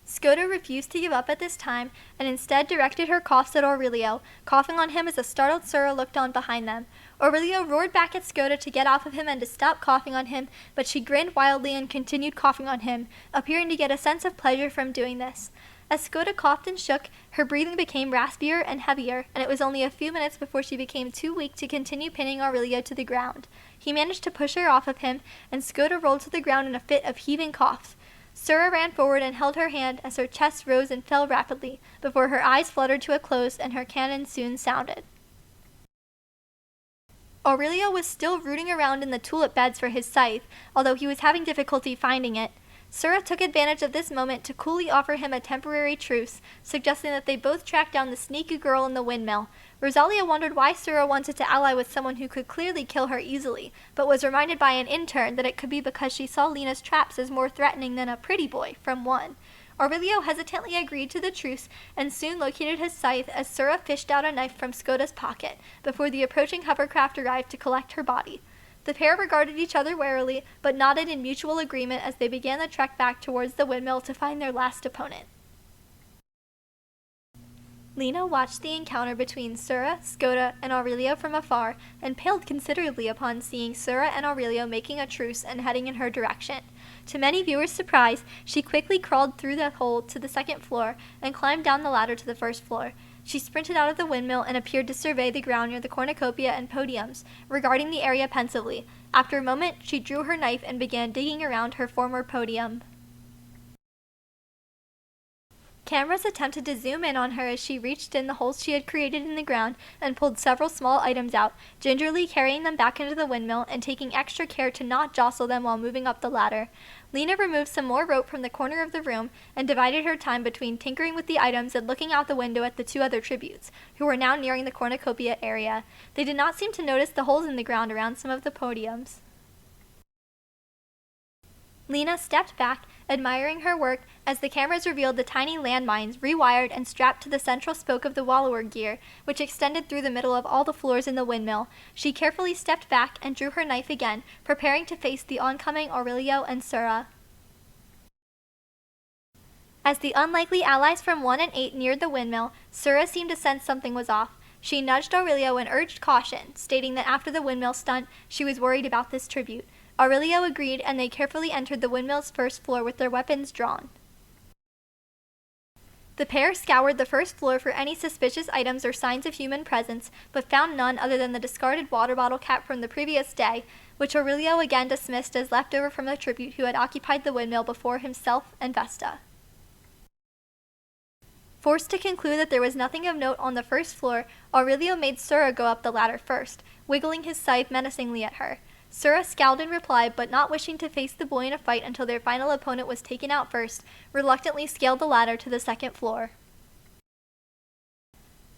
Skoda refused to give up at this time, and instead directed her coughs at Aurelio, coughing on him as a startled Sura looked on behind them. Aurelio roared back at Skoda to get off of him and to stop coughing on him, but she grinned wildly and continued coughing on him, appearing to get a sense of pleasure from doing this. As Skoda coughed and shook, her breathing became raspier and heavier, and it was only a few minutes before she became too weak to continue pinning Aurelio to the ground. He managed to push her off of him, and Skoda rolled to the ground in a fit of heaving coughs. Sura ran forward and held her hand as her chest rose and fell rapidly, before her eyes fluttered to a close and her cannon soon sounded. Aurelio was still rooting around in the tulip beds for his scythe, although he was having difficulty finding it. Sura took advantage of this moment to coolly offer him a temporary truce, suggesting that they both track down the sneaky girl in the windmill. Rosalia wondered why Sura wanted to ally with someone who could clearly kill her easily, but was reminded by an intern that it could be because she saw Lena's traps as more threatening than a pretty boy from one. Aurelio hesitantly agreed to the truce and soon located his scythe as Sura fished out a knife from Skoda's pocket before the approaching hovercraft arrived to collect her body. The pair regarded each other warily, but nodded in mutual agreement as they began the trek back towards the windmill to find their last opponent. Lena watched the encounter between Sura, Skoda, and Aurelio from afar, and paled considerably upon seeing Sura and Aurelio making a truce and heading in her direction. To many viewers' surprise, she quickly crawled through the hole to the second floor and climbed down the ladder to the first floor. She sprinted out of the windmill and appeared to survey the ground near the cornucopia and podiums, regarding the area pensively. After a moment, she drew her knife and began digging around her former podium. Cameras attempted to zoom in on her as she reached in the holes she had created in the ground and pulled several small items out, gingerly carrying them back into the windmill and taking extra care to not jostle them while moving up the ladder. Lena removed some more rope from the corner of the room and divided her time between tinkering with the items and looking out the window at the two other tributes, who were now nearing the cornucopia area. They did not seem to notice the holes in the ground around some of the podiums. Lena stepped back, admiring her work, as the cameras revealed the tiny landmines rewired and strapped to the central spoke of the wallower gear, which extended through the middle of all the floors in the windmill. She carefully stepped back and drew her knife again, preparing to face the oncoming Aurelio and Sura. As the unlikely allies from 1 and 8 neared the windmill, Sura seemed to sense something was off. She nudged Aurelio and urged caution, stating that after the windmill stunt, she was worried about this tribute. Aurelio agreed, and they carefully entered the windmill's first floor with their weapons drawn. The pair scoured the first floor for any suspicious items or signs of human presence, but found none other than the discarded water bottle cap from the previous day, which Aurelio again dismissed as leftover from the tribute who had occupied the windmill before himself and Vesta. Forced to conclude that there was nothing of note on the first floor, Aurelio made Sura go up the ladder first, wiggling his scythe menacingly at her. Sura scowled in reply, but not wishing to face the boy in a fight until their final opponent was taken out first, reluctantly scaled the ladder to the second floor.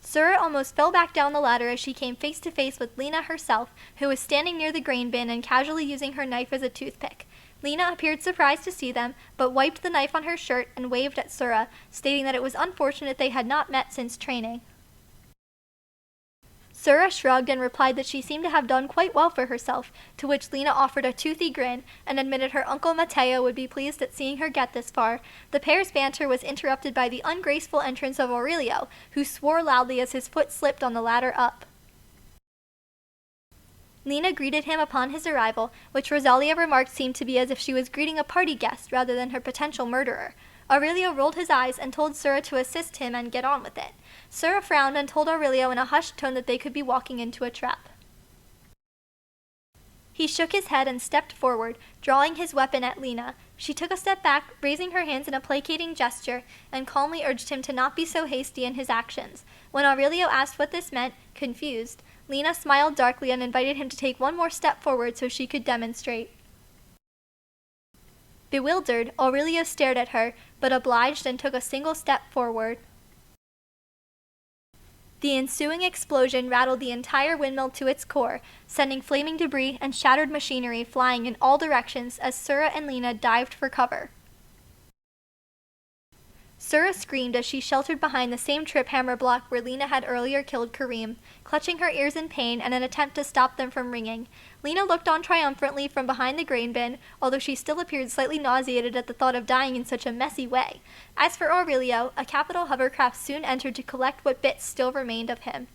Sura almost fell back down the ladder as she came face to face with Lena herself, who was standing near the grain bin and casually using her knife as a toothpick. Lena appeared surprised to see them, but wiped the knife on her shirt and waved at Sura, stating that it was unfortunate they had not met since training. Sura shrugged and replied that she seemed to have done quite well for herself, to which Lena offered a toothy grin and admitted her Uncle Matteo would be pleased at seeing her get this far. The pair's banter was interrupted by the ungraceful entrance of Aurelio, who swore loudly as his foot slipped on the ladder up. Lena greeted him upon his arrival, which Rosalia remarked seemed to be as if she was greeting a party guest rather than her potential murderer. Aurelio rolled his eyes and told Sura to assist him and get on with it. Sura frowned and told Aurelio in a hushed tone that they could be walking into a trap. He shook his head and stepped forward, drawing his weapon at Lena. She took a step back, raising her hands in a placating gesture, and calmly urged him to not be so hasty in his actions. When Aurelio asked what this meant, confused, Lena smiled darkly and invited him to take one more step forward so she could demonstrate. Bewildered, Aurelio stared at her, but obliged and took a single step forward. The ensuing explosion rattled the entire windmill to its core, sending flaming debris and shattered machinery flying in all directions as Sura and Lena dived for cover. Sura screamed as she sheltered behind the same trip hammer block where Lena had earlier killed Kareem, clutching her ears in pain in an attempt to stop them from ringing. Lena looked on triumphantly from behind the grain bin, although she still appeared slightly nauseated at the thought of dying in such a messy way. As for Aurelio, a capital hovercraft soon entered to collect what bits still remained of him.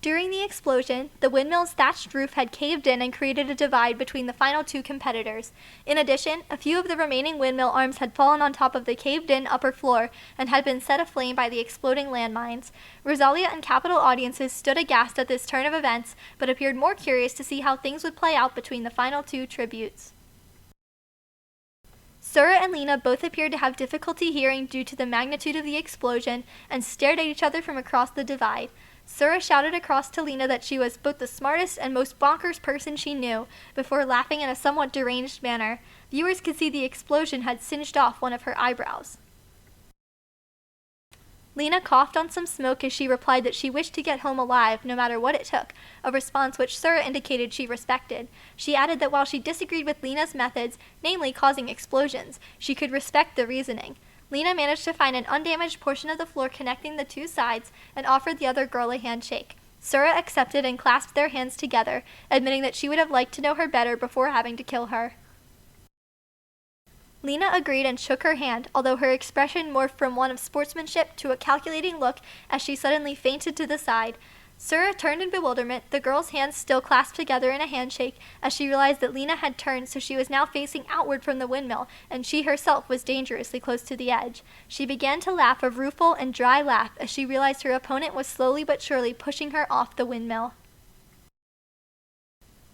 During the explosion, the windmill's thatched roof had caved in and created a divide between the final two competitors. In addition, a few of the remaining windmill arms had fallen on top of the caved-in upper floor and had been set aflame by the exploding landmines. Rosalia and Capitol audiences stood aghast at this turn of events, but appeared more curious to see how things would play out between the final two tributes. Sura and Lena both appeared to have difficulty hearing due to the magnitude of the explosion and stared at each other from across the divide. Sura shouted across to Lena that she was both the smartest and most bonkers person she knew, before laughing in a somewhat deranged manner. Viewers could see the explosion had singed off one of her eyebrows. Lena coughed on some smoke as she replied that she wished to get home alive, no matter what it took, a response which Sura indicated she respected. She added that while she disagreed with Lena's methods, namely causing explosions, she could respect the reasoning. Lena managed to find an undamaged portion of the floor connecting the two sides and offered the other girl a handshake. Sura accepted and clasped their hands together, admitting that she would have liked to know her better before having to kill her. Lena agreed and shook her hand, although her expression morphed from one of sportsmanship to a calculating look as she suddenly fainted to the side. Sura turned in bewilderment, the girl's hands still clasped together in a handshake, as she realized that Lena had turned so she was now facing outward from the windmill, and she herself was dangerously close to the edge. She began to laugh a rueful and dry laugh as she realized her opponent was slowly but surely pushing her off the windmill.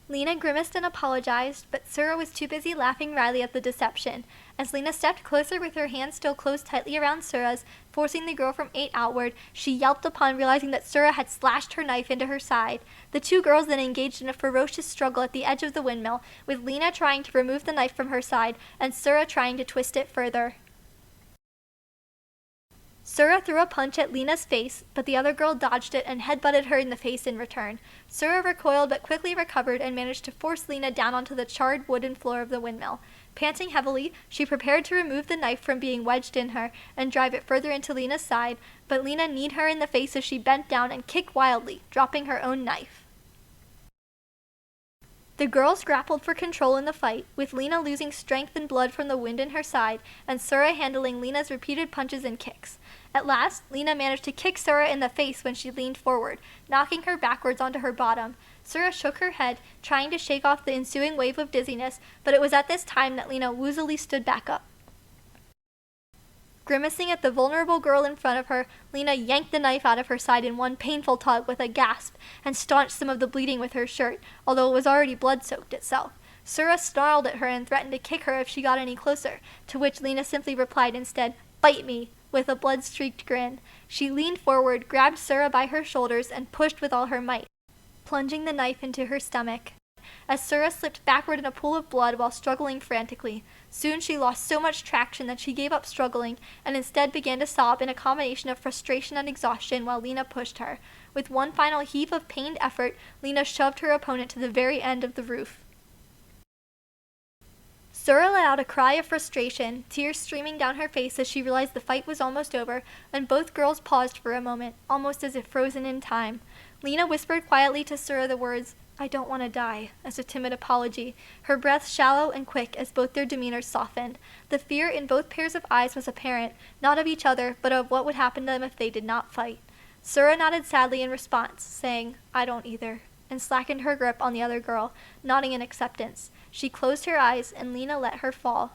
Lena grimaced and apologized, but Sura was too busy laughing wryly at the deception. As Lena stepped closer with her hands still closed tightly around Sura's, forcing the girl from 8 outward, she yelped upon realizing that Sura had slashed her knife into her side. The two girls then engaged in a ferocious struggle at the edge of the windmill, with Lena trying to remove the knife from her side and Sura trying to twist it further. Sura threw a punch at Lena's face, but the other girl dodged it and headbutted her in the face in return. Sura recoiled but quickly recovered and managed to force Lena down onto the charred wooden floor of the windmill. Panting heavily, she prepared to remove the knife from being wedged in her and drive it further into Lena's side, but Lena kneed her in the face as she bent down and kicked wildly, dropping her own knife. The girls grappled for control in the fight, with Lena losing strength and blood from the wound in her side, and Sura handling Lena's repeated punches and kicks. At last, Lena managed to kick Sura in the face when she leaned forward, knocking her backwards onto her bottom. Sura shook her head, trying to shake off the ensuing wave of dizziness, but it was at this time that Lena woozily stood back up. Grimacing at the vulnerable girl in front of her, Lena yanked the knife out of her side in one painful tug with a gasp and staunched some of the bleeding with her shirt, although it was already blood-soaked itself. Sura snarled at her and threatened to kick her if she got any closer, to which Lena simply replied instead, "Bite me," with a blood-streaked grin. She leaned forward, grabbed Sura by her shoulders, and pushed with all her might, plunging the knife into her stomach, as Sura slipped backward in a pool of blood while struggling frantically. Soon she lost so much traction that she gave up struggling and instead began to sob in a combination of frustration and exhaustion while Lena pushed her. With one final heave of pained effort, Lena shoved her opponent to the very end of the roof. Sura let out a cry of frustration, tears streaming down her face as she realized the fight was almost over, and both girls paused for a moment, almost as if frozen in time. Lena whispered quietly to Sura the words, "I don't want to die," as a timid apology, her breath shallow and quick as both their demeanors softened. The fear in both pairs of eyes was apparent, not of each other, but of what would happen to them if they did not fight. Sura nodded sadly in response, saying, "I don't either," and slackened her grip on the other girl, nodding in acceptance. She closed her eyes, and Lena let her fall.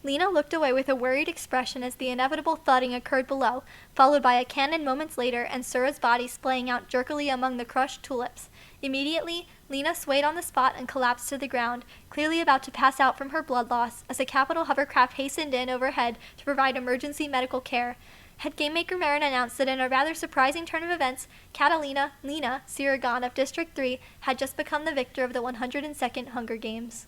Lena looked away with a worried expression as the inevitable thudding occurred below, followed by a cannon moments later and Sura's body splaying out jerkily among the crushed tulips. Immediately, Lena swayed on the spot and collapsed to the ground, clearly about to pass out from her blood loss, as a Capitol hovercraft hastened in overhead to provide emergency medical care. Head Game Maker Marin announced that in a rather surprising turn of events, Catalina Lena Siragan of District 3 had just become the victor of the 102nd Hunger Games.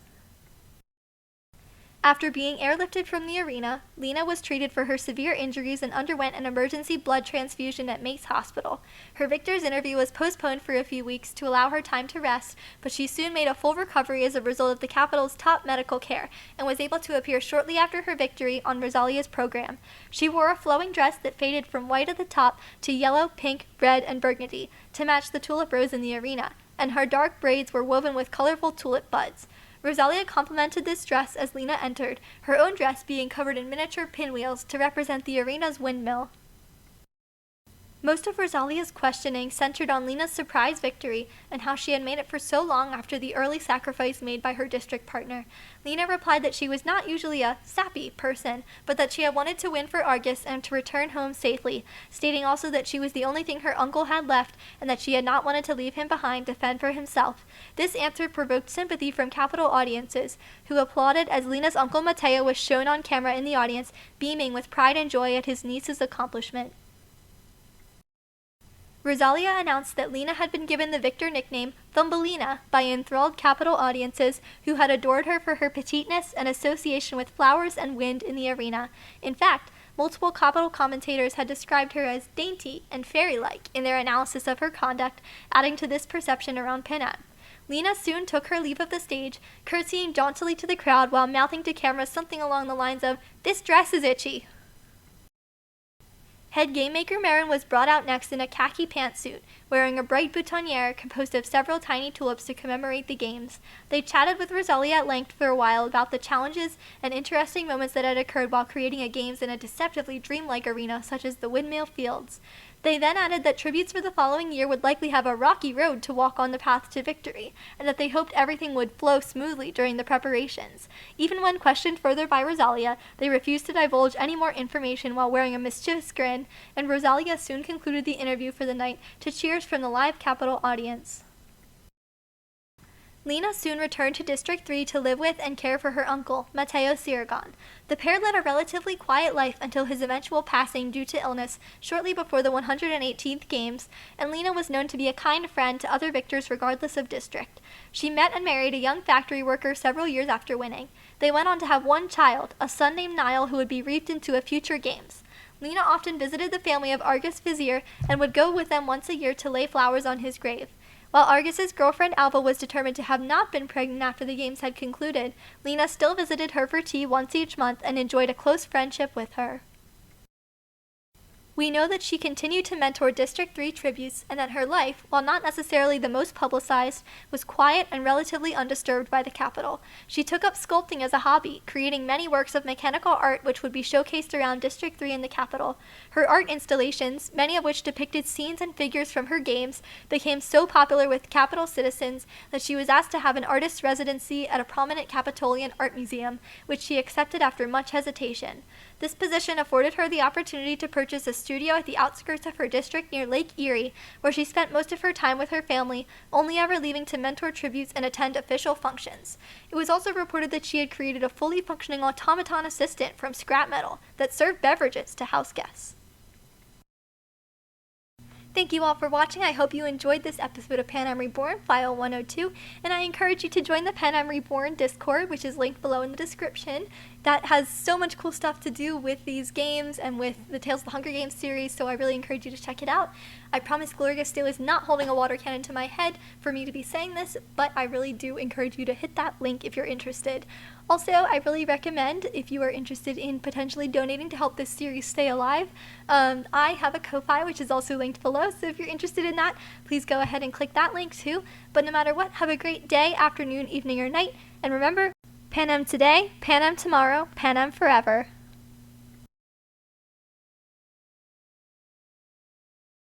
After being airlifted from the arena, Lena was treated for her severe injuries and underwent an emergency blood transfusion at Mace Hospital. Her victor's interview was postponed for a few weeks to allow her time to rest, but she soon made a full recovery as a result of the Capitol's top medical care and was able to appear shortly after her victory on Rosalia's program. She wore a flowing dress that faded from white at the top to yellow, pink, red, and burgundy to match the tulip rose in the arena, and her dark braids were woven with colorful tulip buds. Rosalia complimented this dress as Lena entered, her own dress being covered in miniature pinwheels to represent the arena's windmill. Most of Rosalia's questioning centered on Lena's surprise victory and how she had made it for so long after the early sacrifice made by her district partner. Lena replied that she was not usually a sappy person, but that she had wanted to win for Argus and to return home safely, stating also that she was the only thing her uncle had left and that she had not wanted to leave him behind to fend for himself. This answer provoked sympathy from Capitol audiences, who applauded as Lena's uncle Mateo was shown on camera in the audience, beaming with pride and joy at his niece's accomplishment. Rosalia announced that Lena had been given the victor nickname Thumbelina by enthralled Capitol audiences who had adored her for her petiteness and association with flowers and wind in the arena. In fact, multiple Capitol commentators had described her as dainty and fairy-like in their analysis of her conduct, adding to this perception around Panem. Lena soon took her leave of the stage, curtsying jauntily to the crowd while mouthing to camera something along the lines of, "This dress is itchy." Head Game Maker Marin was brought out next in a khaki pantsuit, wearing a bright boutonniere composed of several tiny tulips to commemorate the games. They chatted with Rosalia at length for a while about the challenges and interesting moments that had occurred while creating a games in a deceptively dreamlike arena such as the Windmill Fields. They then added that tributes for the following year would likely have a rocky road to walk on the path to victory, and that they hoped everything would flow smoothly during the preparations. Even when questioned further by Rosalia, they refused to divulge any more information while wearing a mischievous grin, and Rosalia soon concluded the interview for the night to cheers from the live Capitol audience. Lena soon returned to District 3 to live with and care for her uncle, Mateo Siragan. The pair led a relatively quiet life until his eventual passing due to illness shortly before the 118th Games, and Lena was known to be a kind friend to other victors regardless of district. She met and married a young factory worker several years after winning. They went on to have one child, a son named Niall, who would be reaped into a future Games. Lena often visited the family of Argus Vizier and would go with them once a year to lay flowers on his grave. While Argus's girlfriend Alva was determined to have not been pregnant after the games had concluded, Lena still visited her for tea once each month and enjoyed a close friendship with her. We know that she continued to mentor District 3 tributes and that her life, while not necessarily the most publicized, was quiet and relatively undisturbed by the Capitol. She took up sculpting as a hobby, creating many works of mechanical art which would be showcased around District 3 in the Capitol. Her art installations, many of which depicted scenes and figures from her games, became so popular with Capitol citizens that she was asked to have an artist's residency at a prominent Capitolian art museum, which she accepted after much hesitation. This position afforded her the opportunity to purchase a studio at the outskirts of her district near Lake Erie, where she spent most of her time with her family, only ever leaving to mentor tributes and attend official functions. It was also reported that she had created a fully functioning automaton assistant from scrap metal that served beverages to house guests. Thank you all for watching. I hope you enjoyed this episode of Panem Reborn, File 102, and I encourage you to join the Panem Reborn Discord, which is linked below in the description. That has so much cool stuff to do with these games and with the Tales of the Hunger Games series, so I really encourage you to check it out. I promise Gloria Steele is not holding a water cannon to my head for me to be saying this, but I really do encourage you to hit that link if you're interested. Also, I really recommend, if you are interested in potentially donating to help this series stay alive, I have a Ko-Fi which is also linked below, so if you're interested in that, please go ahead and click that link too. But no matter what, have a great day, afternoon, evening, or night, and remember, Panem today, Panem tomorrow, Panem forever.